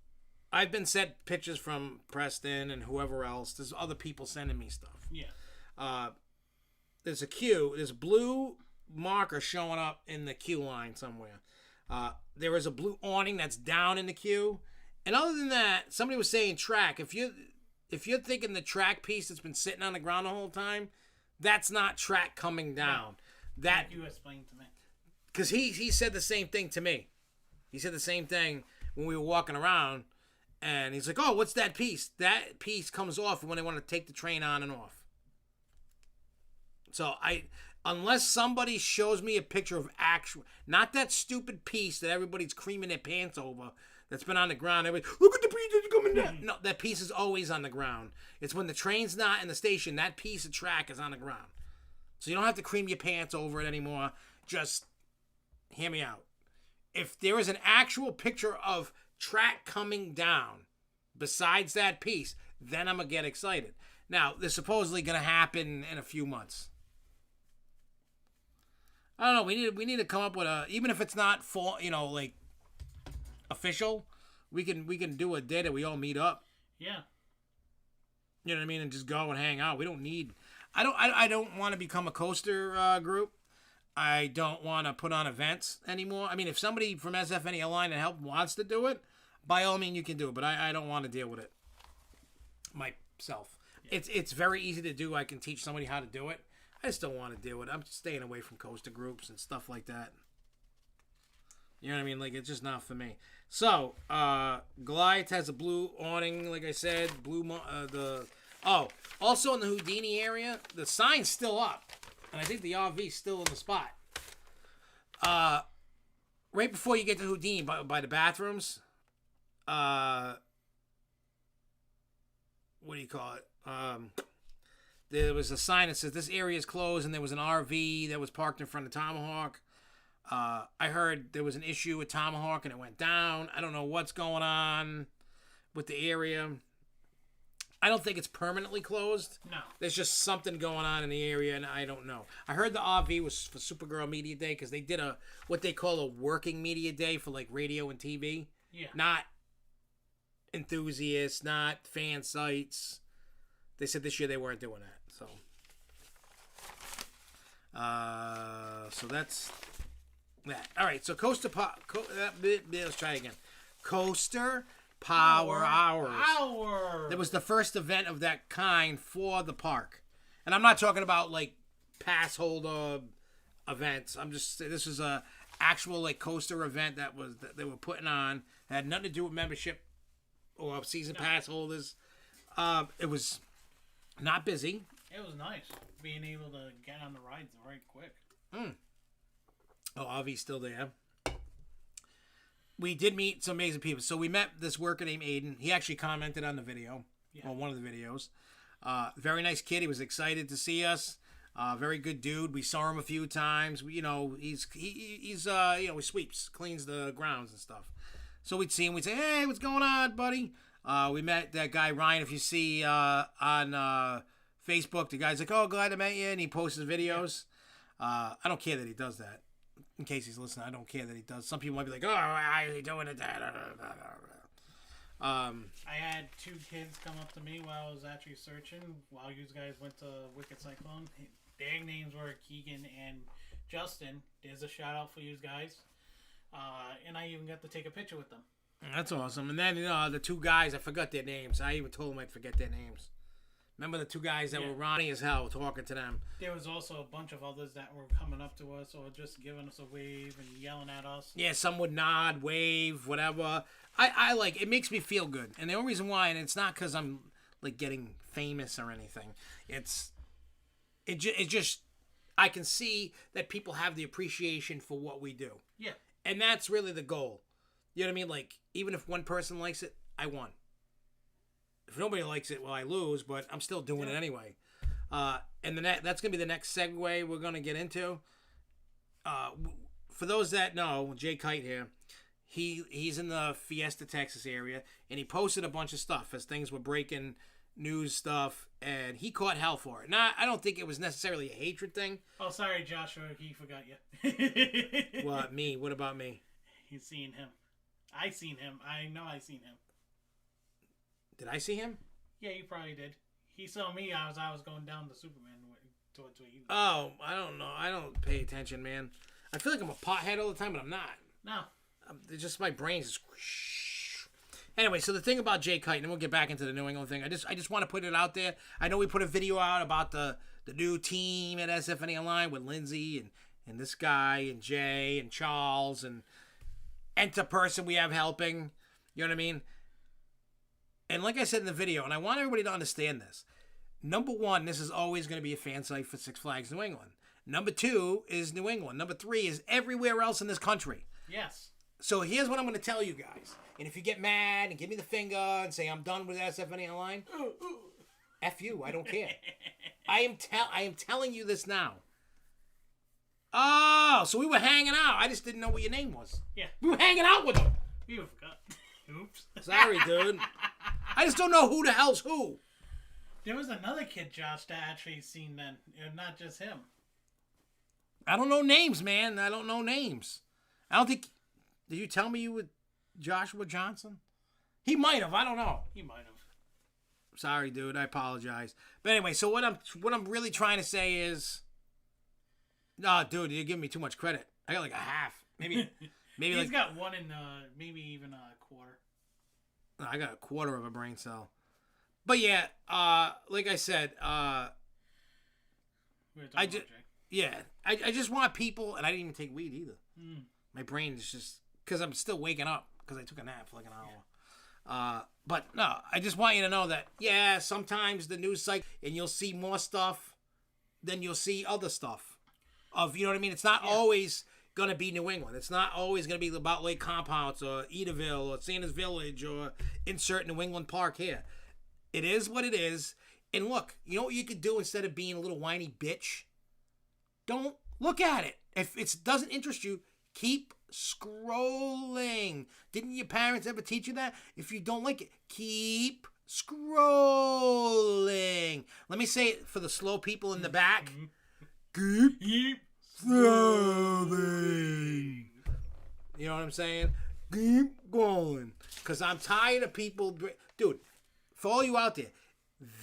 I've been sent pictures from Preston and whoever else. There's other people sending me stuff. Yeah. There's a queue. There's a blue marker showing up in the queue line somewhere. There is a blue awning that's down in the queue. And other than that, somebody was saying track. If you're thinking the track piece that's been sitting on the ground the whole time, that's not track coming down. No. That like you explained to me. Because he said the same thing to me. He said the same thing when we were walking around. And he's like, oh, what's that piece? That piece comes off when they want to take the train on and off. So unless somebody shows me a picture of actual, not that stupid piece that everybody's creaming their pants over that's been on the ground. Everybody, look at the piece that's coming down. No, that piece is always on the ground. It's when the train's not in the station, that piece of track is on the ground. So you don't have to cream your pants over it anymore. Just hear me out. If there is an actual picture of track coming down besides that piece, then I'm going to get excited. Now, this is supposedly going to happen in a few months. I don't know. We need to come up with even if it's not full, like official, we can do a day that we all meet up. Yeah. You know what I mean? And just go and hang out. We don't need. I don't want to become a coaster group. I don't want to put on events anymore. I mean, if somebody from SFNEOnline and help wants to do it, by all means you can do it. But I don't want to deal with it myself. Yeah. It's very easy to do. I can teach somebody how to do it. I just don't want to deal with it. I'm staying away from coaster groups and stuff like that. You know what I mean? Like, it's just not for me. So, Goliath has a blue awning, like I said. Also in the Houdini area, the sign's still up. And I think the RV's still in the spot. Right before you get to Houdini, by the bathrooms, what do you call it? There was a sign that says this area is closed, and there was an RV that was parked in front of Tomahawk. I heard there was an issue with Tomahawk and it went down. I don't know what's going on with the area. I don't think it's permanently closed. No. There's just something going on in the area, and I don't know. I heard the RV was for Supergirl Media Day because they did what they call a working media day for like radio and TV. Yeah. Not enthusiasts, not fan sites. They said this year they weren't doing that. So that's that. All right, so let's try again. Coaster Power Hours. That was the first event of that kind for the park. And I'm not talking about like pass holder events. This is a actual like coaster event that they were putting on. It had nothing to do with membership or season pass holders. It was not busy. It was nice being able to get on the rides right quick. Oh, Avi's still there. We did meet some amazing people. So we met this worker named Aiden. He actually commented on the video, on one of the videos. Very nice kid. He was excited to see us. Very good dude. We saw him a few times. He's he sweeps, cleans the grounds and stuff. So we'd see him. We'd say, "Hey, what's going on, buddy?" We met that guy Ryan. If you see on Facebook, the guy's like, "Oh, glad I met you," and he posts his videos. I don't care that he does that. In case he's listening, I don't care that he does. Some people might be like, "Oh, why is he doing it?" I had 2 kids come up to me while I was actually searching. While you guys went to Wicked Cyclone, their names were Keegan and Justin. There's a shout out for you guys. And I even got to take a picture with them. That's awesome. And then the 2 guys, I forgot their names. I even told them I'd forget their names. Remember the 2 guys that were Ronnie as hell talking to them? There was also a bunch of others that were coming up to us or just giving us a wave and yelling at us. Yeah, some would nod, wave, whatever. I like it. Makes me feel good. And the only reason why, and it's not because I'm like getting famous or anything. It just I can see that people have the appreciation for what we do. Yeah. And that's really the goal. You know what I mean? Like, even if one person likes it, I won. If nobody likes it, well, I lose, but I'm still doing it anyway. And that's going to be the next segue we're going to get into. For those that know, Jay Kite here, he's in the Fiesta, Texas area, and he posted a bunch of stuff as things were breaking, news stuff, and he caught hell for it. Now, I don't think it was necessarily a hatred thing. Oh, sorry, Joshua, he forgot you. What, me? What about me? He's seen him. I seen him. I know I seen him. Did I see him? Yeah, you probably did. He saw me as I was going down the Superman towards where he was. Oh, I don't know. I don't pay attention, man. I feel like I'm a pothead all the time, but I'm not. No. It's just my brain's just... Anyway, so the thing about Jay Kite, and then we'll get back into the New England thing. I just want to put it out there. I know we put a video out about the new team at SFNEOnline with Lindsay and this guy and Jay and Charles and Enter person we have helping. You know what I mean? And like I said in the video, and I want everybody to understand this. Number 1, this is always going to be a fan site for Six Flags New England. Number 2 is New England. Number 3 is everywhere else in this country. Yes. So here's what I'm going to tell you guys. And if you get mad and give me the finger and say I'm done with SFNEOnline, F you, I don't care. I am telling you this now. Oh, so we were hanging out. I just didn't know what your name was. Yeah. We were hanging out with them. You forgot. Oops. Sorry, dude. I just don't know who the hell's who. There was another kid, Josh, that actually seen then. Not just him. I don't know names, man. I don't know names. I don't think... Did you tell me you were Joshua Johnson? He might have. I don't know. He might have. Sorry, dude. I apologize. But anyway, so what I'm really trying to say is... No, dude, you're giving me too much credit. I got like a half. Maybe He's like... got 1 and maybe even a quarter. No, I got a quarter of a brain cell. But yeah, like I said, I just want people, and I didn't even take weed either. My brain is just, because I'm still waking up, because I took a nap for like an hour. But no, I just want you to know that, yeah, sometimes the news cycle, and you'll see more stuff than you'll see other stuff. You know what I mean? It's not always going to be New England. It's not always going to be about Lake Compounce or Edaville or Santa's Village or insert New England Park here. It is what it is. And look, you know what you could do instead of being a little whiny bitch? Don't look at it. If it doesn't interest you, keep scrolling. Didn't your parents ever teach you that? If you don't like it, keep scrolling. Let me say it for the slow people in the back. Keep scrolling. You know what I'm saying? Keep going. Because I'm tired of people... Dude, for all you out there,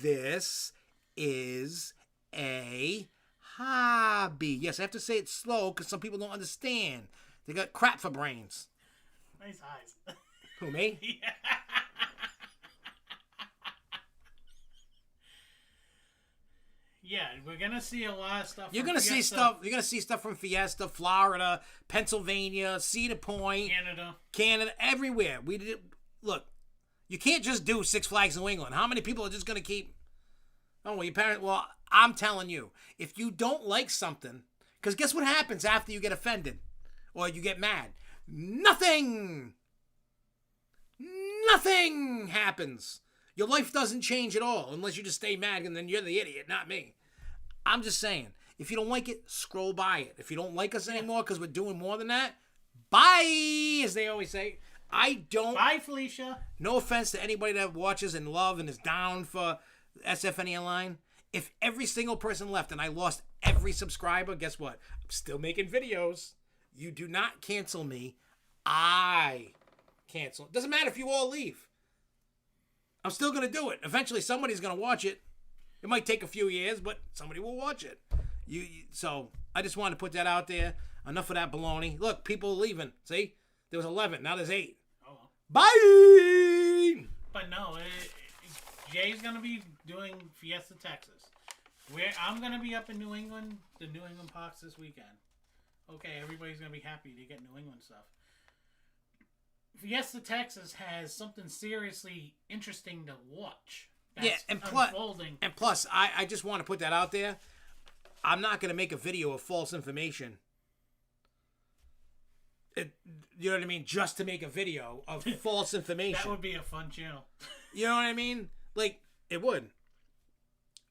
this is a hobby. Yes, I have to say it slow because some people don't understand. They got crap for brains. Nice eyes. Who, me? Yeah. Yeah, we're gonna see a lot of stuff. You're gonna see stuff. You're gonna see stuff from Fiesta, Florida, Pennsylvania, Cedar Point, Canada, everywhere. We did. Look, you can't just do Six Flags New England. How many people are just gonna keep? Oh, well, your parents. Well, I'm telling you, if you don't like something, because guess what happens after you get offended or you get mad? Nothing happens. Your life doesn't change at all unless you just stay mad, and then you're the idiot, not me. I'm just saying, if you don't like it, scroll by it. If you don't like us anymore because we're doing more than that, bye, as they always say. I don't... Bye, Felicia. No offense to anybody that watches and love and is down for SFNEOnline. If every single person left and I lost every subscriber, guess what? I'm still making videos. You do not cancel me. I cancel. Doesn't matter if you all leave. I'm still going to do it. Eventually, somebody's going to watch it. It might take a few years, but somebody will watch it. So, I just wanted to put that out there. Enough of that baloney. Look, people are leaving. See? There was 11. Now there's 8. Oh. Bye! But no, Jay's going to be doing Fiesta, Texas. I'm going to be up in New England, the New England Parks this weekend. Okay, everybody's going to be happy to get New England stuff. Fiesta, Texas has something seriously interesting to watch. That's unfolding. And plus, I just want to put that out there. I'm not going to make a video of false information. You know what I mean? Just to make a video of false information. That would be a fun channel. You know what I mean? Like, it would.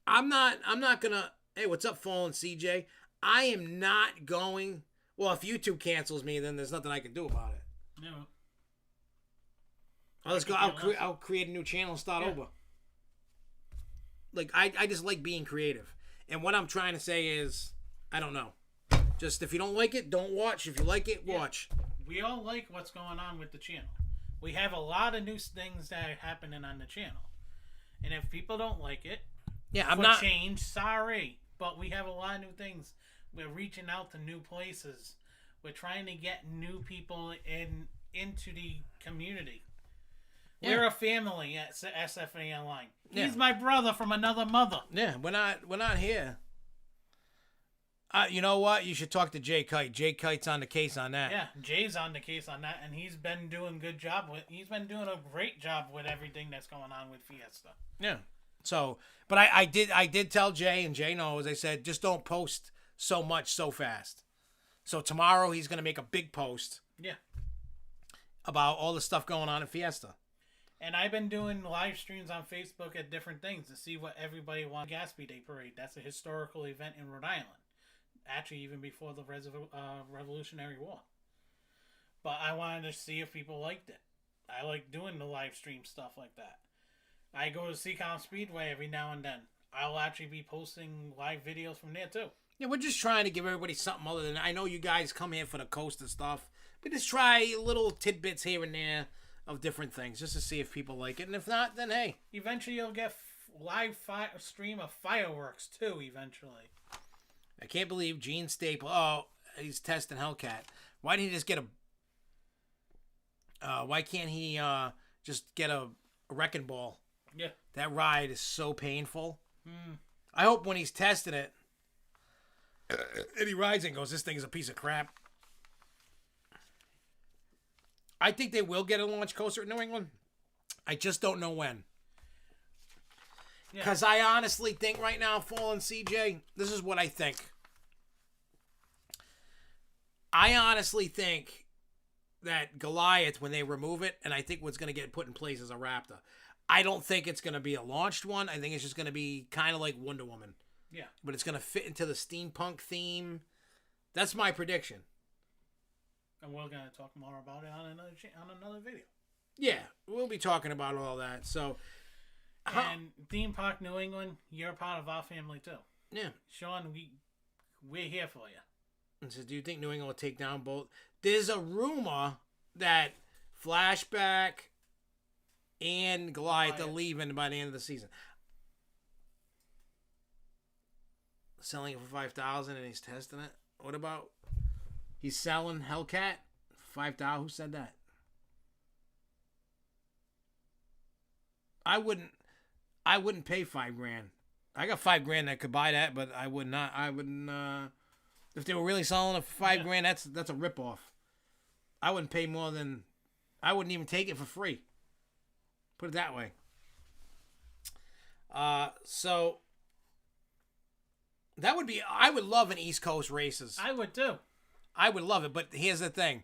I'm not gonna... Hey, what's up, Fallen CJ? I am not going... Well, if YouTube cancels me, then there's nothing I can do about it. No. I'll create a new channel and start over. Like, I just like being creative. And what I'm trying to say is, I don't know. Just if you don't like it, don't watch. If you like it, watch. We all like what's going on with the channel. We have a lot of new things that are happening on the channel. And if people don't like it, change, sorry. But we have a lot of new things. We're reaching out to new places. We're trying to get new people into the community. Yeah. We're a family at SFNEOnline. He's my brother from another mother. Yeah, we're not here. You know what? You should talk to Jay Kite. Jay Kite's on the case on that. Yeah, Jay's on the case on that, and he's been doing he's been doing a great job with everything that's going on with Fiesta. Yeah. So, but I did tell Jay, and Jay knows. I said just don't post so much so fast. So tomorrow he's gonna make a big post. Yeah. About all the stuff going on at Fiesta. And I've been doing live streams on Facebook at different things to see what everybody wants. Gatsby Day Parade. That's a historical event in Rhode Island. Actually, even before the Revolutionary War. But I wanted to see if people liked it. I like doing the live stream stuff like that. I go to Seacom Speedway every now and then. I'll actually be posting live videos from there too. Yeah, we're just trying to give everybody something other than... I know you guys come here for the coaster stuff. But just try little tidbits here and there of different things just to see if people like it. And if not, then hey. Eventually you'll get live stream of fireworks too, eventually. I can't believe Gene Staple. Oh, he's testing Hellcat. Why didn't he just get a... why can't he just get a wrecking ball? Yeah. That ride is so painful. I hope when he's testing it, and he rides it and goes, this thing is a piece of crap. I think they will get a launch coaster in New England. I just don't know when. Because I honestly think right now, Fallen CJ, this is what I think. I honestly think that Goliath, when they remove it, and I think what's going to get put in place is a Raptor. I don't think it's going to be a launched one. I think it's just going to be kind of like Wonder Woman. Yeah. But it's going to fit into the steampunk theme. That's my prediction. And we're going to talk more about it on another video. Yeah, we'll be talking about all that. So, and Theme Park New England, you're part of our family too. Yeah. Sean, we're here for you. And so, do you think New England will take down both? There's a rumor that Flashback and Goliath are leaving by the end of the season. Selling it for $5,000 and he's testing it. What about he's selling Hellcat $5,000? Who said that? I wouldn't pay $5,000. I got $5,000 that could buy that, but I would not. I wouldn't. If they were really selling it for $5,000, that's a ripoff. I wouldn't pay more than. I wouldn't even take it for free. Put it that way. So that would be. I would love an East Coast races. I would too. I would love it, but here's the thing: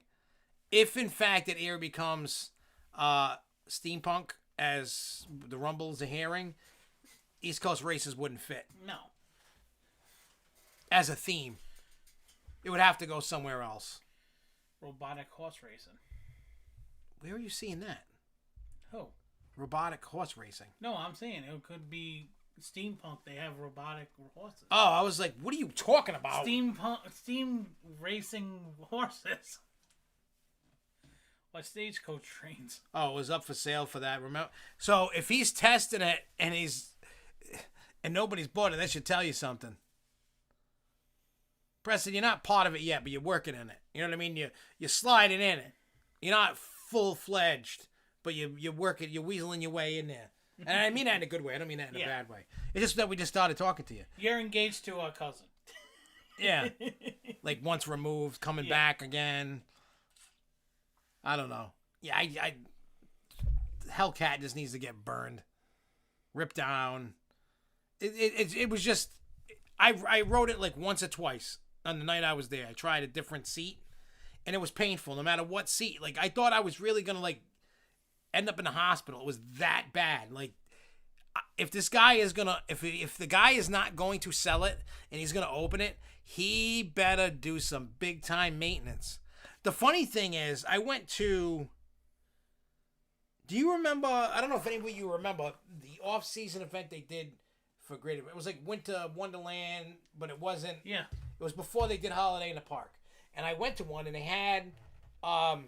if in fact it ever becomes steampunk as the rumbles are hearing, East Coast races wouldn't fit No. as a theme. It would have to go somewhere else. Robotic horse racing. Where are you seeing that? Who? Robotic horse racing. No, I'm saying it could be steampunk. They have robotic horses. Oh, I was like, what are you talking about? Steam racing horses. Like stagecoach trains. Oh, it was up for sale for that. Remember? So if he's testing it and nobody's bought it, that should tell you something. Preston, you're not part of it yet, but you're working in it. You know what I mean? You're sliding in it. You're not full-fledged, but you're working. You're weaseling your way in there. And I mean that in a good way. I don't mean that in a bad way. It's just that we just started talking to you. You're engaged to a cousin. Yeah. Like once removed, coming back again. I don't know. Yeah, I Hellcat just needs to get burned, ripped down. It was just. I rode it like once or twice on the night I was there. I tried a different seat, and it was painful no matter what seat. Like I thought I was really gonna like end up in the hospital. It was that bad. Like if this guy is gonna if the guy is not going to sell it and he's gonna open it, he better do some big time maintenance. The funny thing is, I went to. Do you remember? I don't know if any of you remember the off-season event they did for Greater. It was like Winter Wonderland, but it wasn't. Yeah. It was before they did Holiday in the Park, and I went to one, and they had. What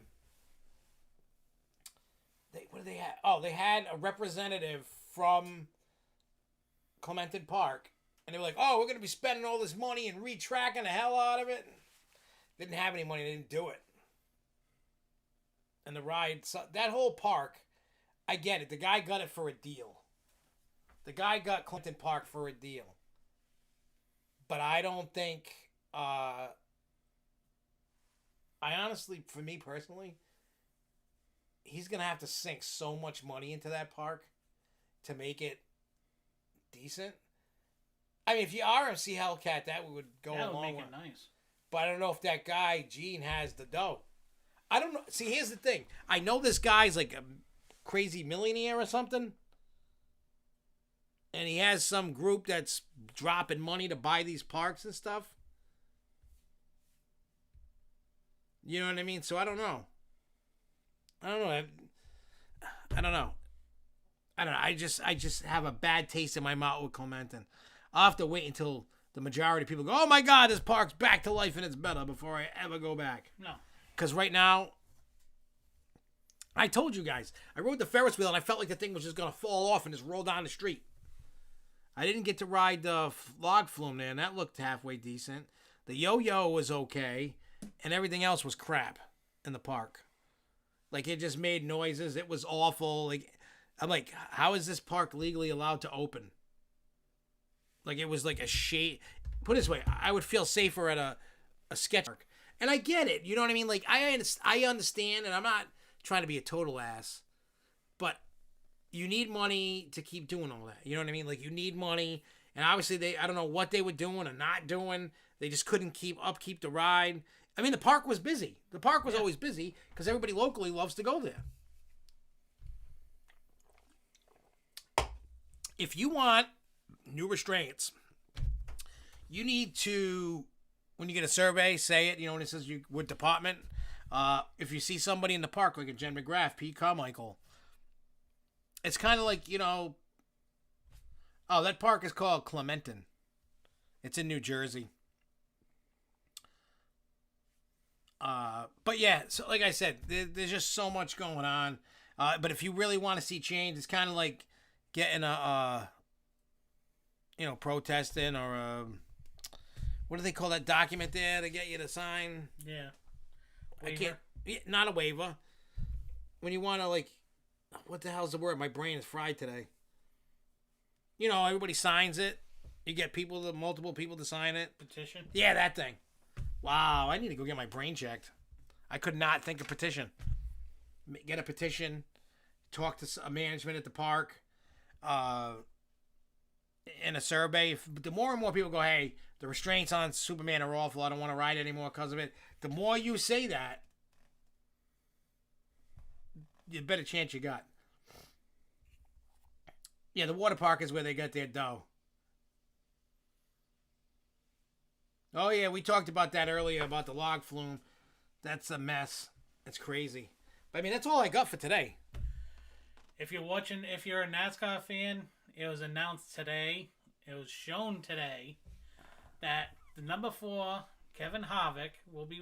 did they have? Oh, they had a representative from Clementon Park, and they were like, "Oh, we're gonna be spending all this money and retracking the hell out of it." They didn't have any money. They didn't do it. And the ride, so that whole park, I get it. The guy got it for a deal. The guy got Clinton Park for a deal. But I don't think, I honestly, for me personally, he's going to have to sink so much money into that park to make it decent. I mean, if you RMC Hellcat, that would go That would along make with it nice. But I don't know if that guy, Gene, has the dough. I don't know. See, here's the thing. I know this guy's like a crazy millionaire or something. And he has some group that's dropping money to buy these parks and stuff. You know what I mean? So I don't know. I don't know. I just have a bad taste in my mouth with Clementon. I'll have to wait until the majority of people go, "Oh my God, this park's back to life and it's better," before I ever go back. No. Because right now, I told you guys, I rode the Ferris wheel and I felt like the thing was just going to fall off and just roll down the street. I didn't get to ride the log flume there, and that looked halfway decent. The yo-yo was okay, and everything else was crap in the park. Like, it just made noises. It was awful. Like, I'm like, how is this park legally allowed to open? Like, it was like a shade. Put it this way, I would feel safer at a sketch park. And I get it. You know what I mean? Like, I understand, and I'm not trying to be a total ass. But you need money to keep doing all that. You know what I mean? Like, you need money. And obviously, I don't know what they were doing or not doing. They just couldn't keep the ride. I mean, the park was busy. The park was always busy because everybody locally loves to go there. If you want new restraints, you need to, when you get a survey, say it, you know, when it says what department. If you see somebody in the park, like a Jen McGrath, Pete Carmichael, it's kind of like, you know, oh, that park is called Clementon. It's in New Jersey. But yeah, so like I said, there's just so much going on. But if you really want to see change, it's kind of like getting protesting or what do they call that document there to get you to sign? Yeah. Waiver? Not a waiver. When you want to, like, what the hell's the word? My brain is fried today. You know, everybody signs it. You get multiple people to sign it. Petition? Yeah, that thing. Wow, I need to go get my brain checked. I could not think of petition. Get a petition. Talk to a management at the park. In a survey. The more and more people go, hey, the restraints on Superman are awful. I don't want to ride anymore because of it. The more you say that, the better chance you got. Yeah, the water park is where they get their dough. Oh, yeah, we talked about that earlier, about the log flume. That's a mess. It's crazy. But, I mean, that's all I got for today. If you're a NASCAR fan, it was announced today, it was shown today, that the number 4, Kevin Harvick, will be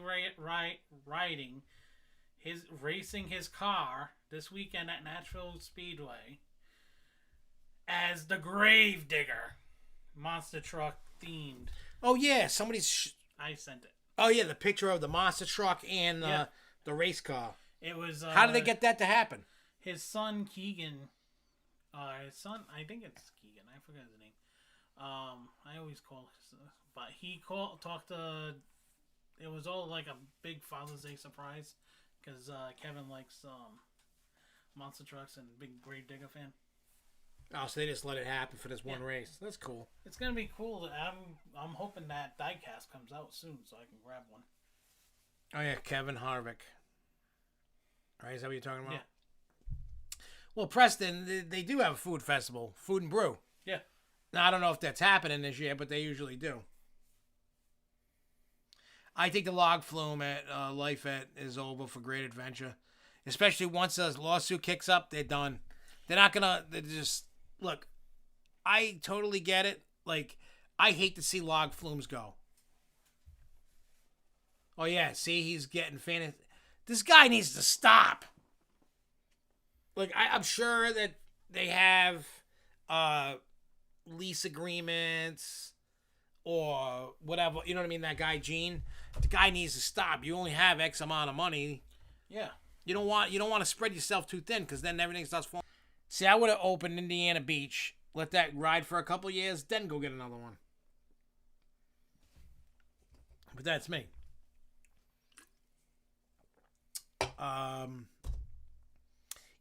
racing his car this weekend at Nashville Speedway as the Grave Digger, monster truck themed. Oh, yeah, I sent it. Oh, yeah, the picture of the monster truck and the race car. It was. How did they get that to happen? His son Keegan. I think it's Keegan. I forget his name. I always call but he talked to. It was all like a big Father's Day surprise because Kevin likes monster trucks and big Grave Digger fan. Oh, so they just let it happen for this one race. That's cool. It's gonna be cool. I'm hoping that diecast comes out soon so I can grab one. Oh yeah, Kevin Harvick. Right, is that what you're talking about? Yeah. Well, Preston, they do have a food festival, Food and Brew. Yeah. Now I don't know if that's happening this year, but they usually do. I think the log flume at Life is over for Great Adventure, especially once the lawsuit kicks up. They're done. They're not gonna. They're just. Look, I totally get it. Like, I hate to see log flumes go. Oh, yeah, see, he's getting fantasy. This guy needs to stop. Like, I'm sure that they have lease agreements or whatever. You know what I mean? That guy, Gene. The guy needs to stop. You only have X amount of money. Yeah. You don't want to spread yourself too thin because then everything starts falling. See, I would have opened Indiana Beach, let that ride for a couple years, then go get another one. But that's me.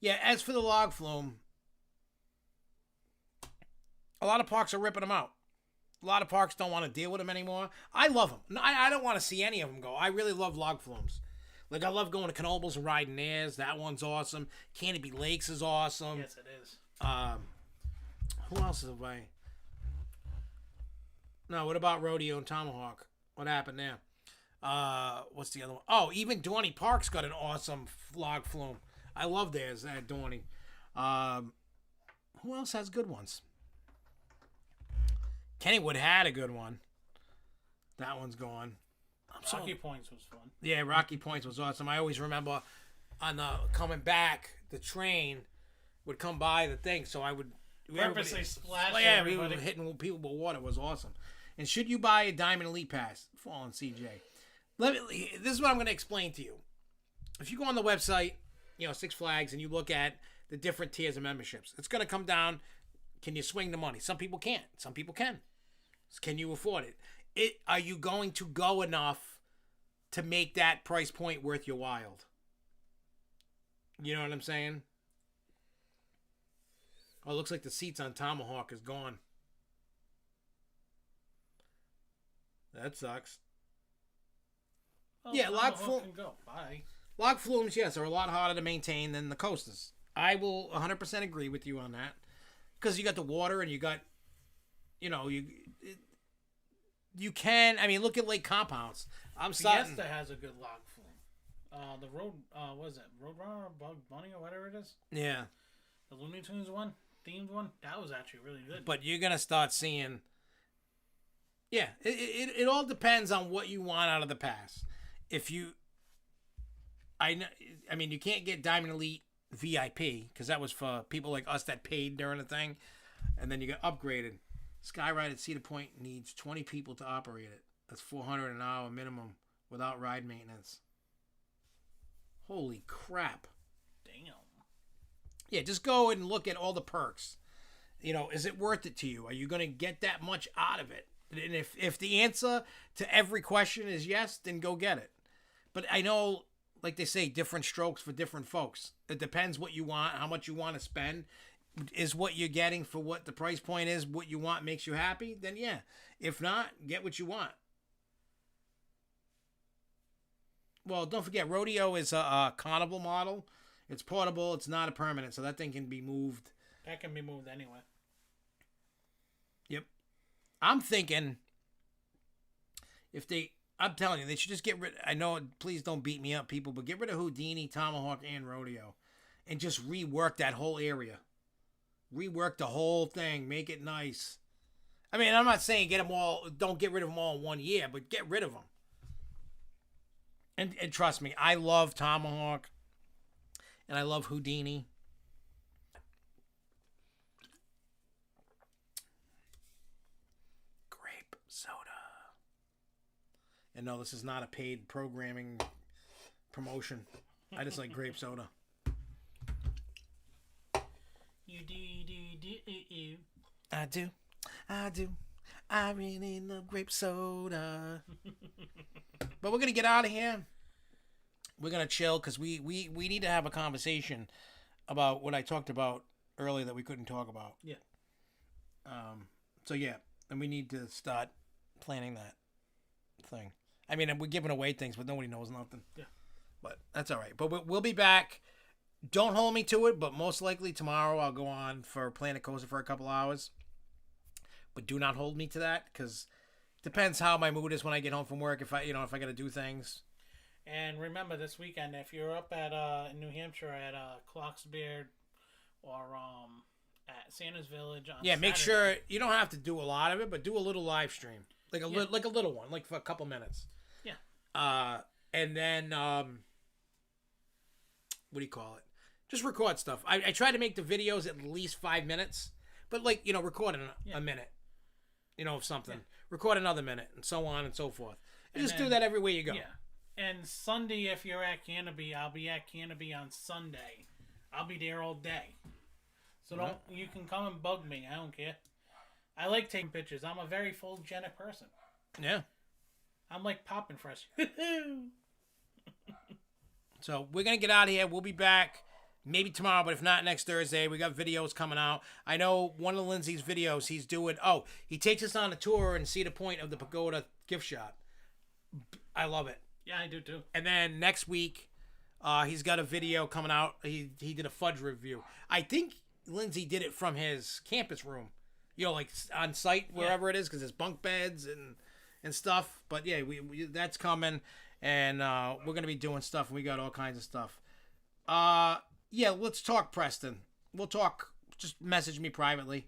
Yeah, as for the log flume, a lot of parks are ripping them out. A lot of parks don't want to deal with them anymore. I love them. I don't want to see any of them go. I really love log flumes. Like, I love going to Knoebels and riding theirs. That one's awesome. Canopy Lakes is awesome. Yes, it is. Who else have I? No, what about Rodeo and Tomahawk? What happened there? What's the other one? Oh, even Dorney Park's got an awesome log flume. I love theirs at Dorney. Who else has good ones? Kennywood had a good one. That one's gone. Rocky Points was fun. Yeah, Rocky Points was awesome. I always remember on the coming back, the train would come by the thing, so I would purposely splash everybody. Yeah, we were hitting people with water. It was awesome. And should you buy a Diamond Elite Pass? Fallen CJ. This is what I'm going to explain to you. If you go on the website, Six Flags, and you look at the different tiers of memberships, it's going to come down, can you swing the money? Some people can't. Some people can. Can you afford it? Are you going to go enough to make that price point worth your while? You know what I'm saying? Oh, it looks like the seats on Tomahawk is gone. That sucks. Well, yeah, log flume. Bye. Log flumes, yes, are a lot harder to maintain than the coasters. I will 100% agree with you on that. Because you got the water and you got, you can. I mean, look at Lake Compounds. Fiesta has a good log flume. The road, what is it? Roadrunner, Bug Bunny, or whatever it is. Yeah. The Looney Tunes one, themed one, that was actually really good. But you're gonna start seeing. Yeah, it all depends on what you want out of the pass. If you, I mean, you can't get Diamond Elite VIP because that was for people like us that paid during the thing, and then you got upgraded. Skyride at Cedar Point needs 20 people to operate it. That's $400 an hour minimum without ride maintenance. Holy crap. Damn. Yeah, just go and look at all the perks. Is it worth it to you? Are you going to get that much out of it? And if the answer to every question is yes, then go get it. But I know, like they say, different strokes for different folks. It depends what you want, how much you want to spend. Is what you're getting for what the price point is, what you want makes you happy, then yeah. If not, get what you want. Well, don't forget, Rodeo is a carnival model. It's portable. It's not a permanent, so that thing can be moved. That can be moved anyway. I'm thinking I'm telling you, they should just get rid. I know, please don't beat me up, people, but get rid of Houdini, Tomahawk, and Rodeo, and just rework that whole area. Rework the whole thing, make it nice. I mean, I'm not saying get them all. Don't get rid of them all in 1 year, but get rid of them. And trust me, I love Tomahawk, and I love Houdini. Grape soda. And no, this is not a paid programming promotion. I just like grape soda. You do. I do. I really love grape soda. But we're going to get out of here. We're going to chill because we need to have a conversation about what I talked about earlier that we couldn't talk about. Yeah. So, yeah. And we need to start planning that thing. I mean, we're giving away things, but nobody knows nothing. Yeah. But that's all right. But we'll be back. Don't hold me to it, but most likely tomorrow I'll go on for Planet Coaster for a couple hours. But do not hold me to that, because it depends how my mood is when I get home from work. If I got to do things. And remember, this weekend, if you're up at New Hampshire at Clarksbeard or at Santa's Village on make Saturday, sure you don't have to do a lot of it, but do a little live stream, like a little one, like for a couple minutes. Yeah. And then what do you call it? Just record stuff. I try to make the videos at least 5 minutes, but record a minute. Of something. Yeah. Record another minute, and so on and so forth. And just do that everywhere you go. Yeah. And Sunday, if you're at Canopy, I'll be at Canopy on Sunday. I'll be there all day. So you can come and bug me. I don't care. I like taking pictures. I'm a very photogenic person. Yeah. I'm like popping fresh. So we're going to get out of here. We'll be back maybe tomorrow, but if not, next Thursday. We got videos coming out. I know one of Lindsay's videos he's doing. Oh, he takes us on a tour and see the point of the Pagoda gift shop. I love it. Yeah, I do too. And then next week, he's got a video coming out. He did a fudge review. I think Lindsay did it from his campus room. Like on site, wherever it is, because there's bunk beds and stuff. But yeah, we that's coming. And we're going to be doing stuff. And we got all kinds of stuff. Yeah, let's talk, Preston. We'll talk. Just message me privately,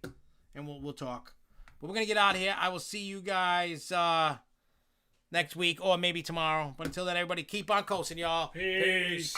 and we'll talk. But we're gonna get out of here. I will see you guys next week, or maybe tomorrow. But until then, everybody, keep on coasting, y'all. Peace.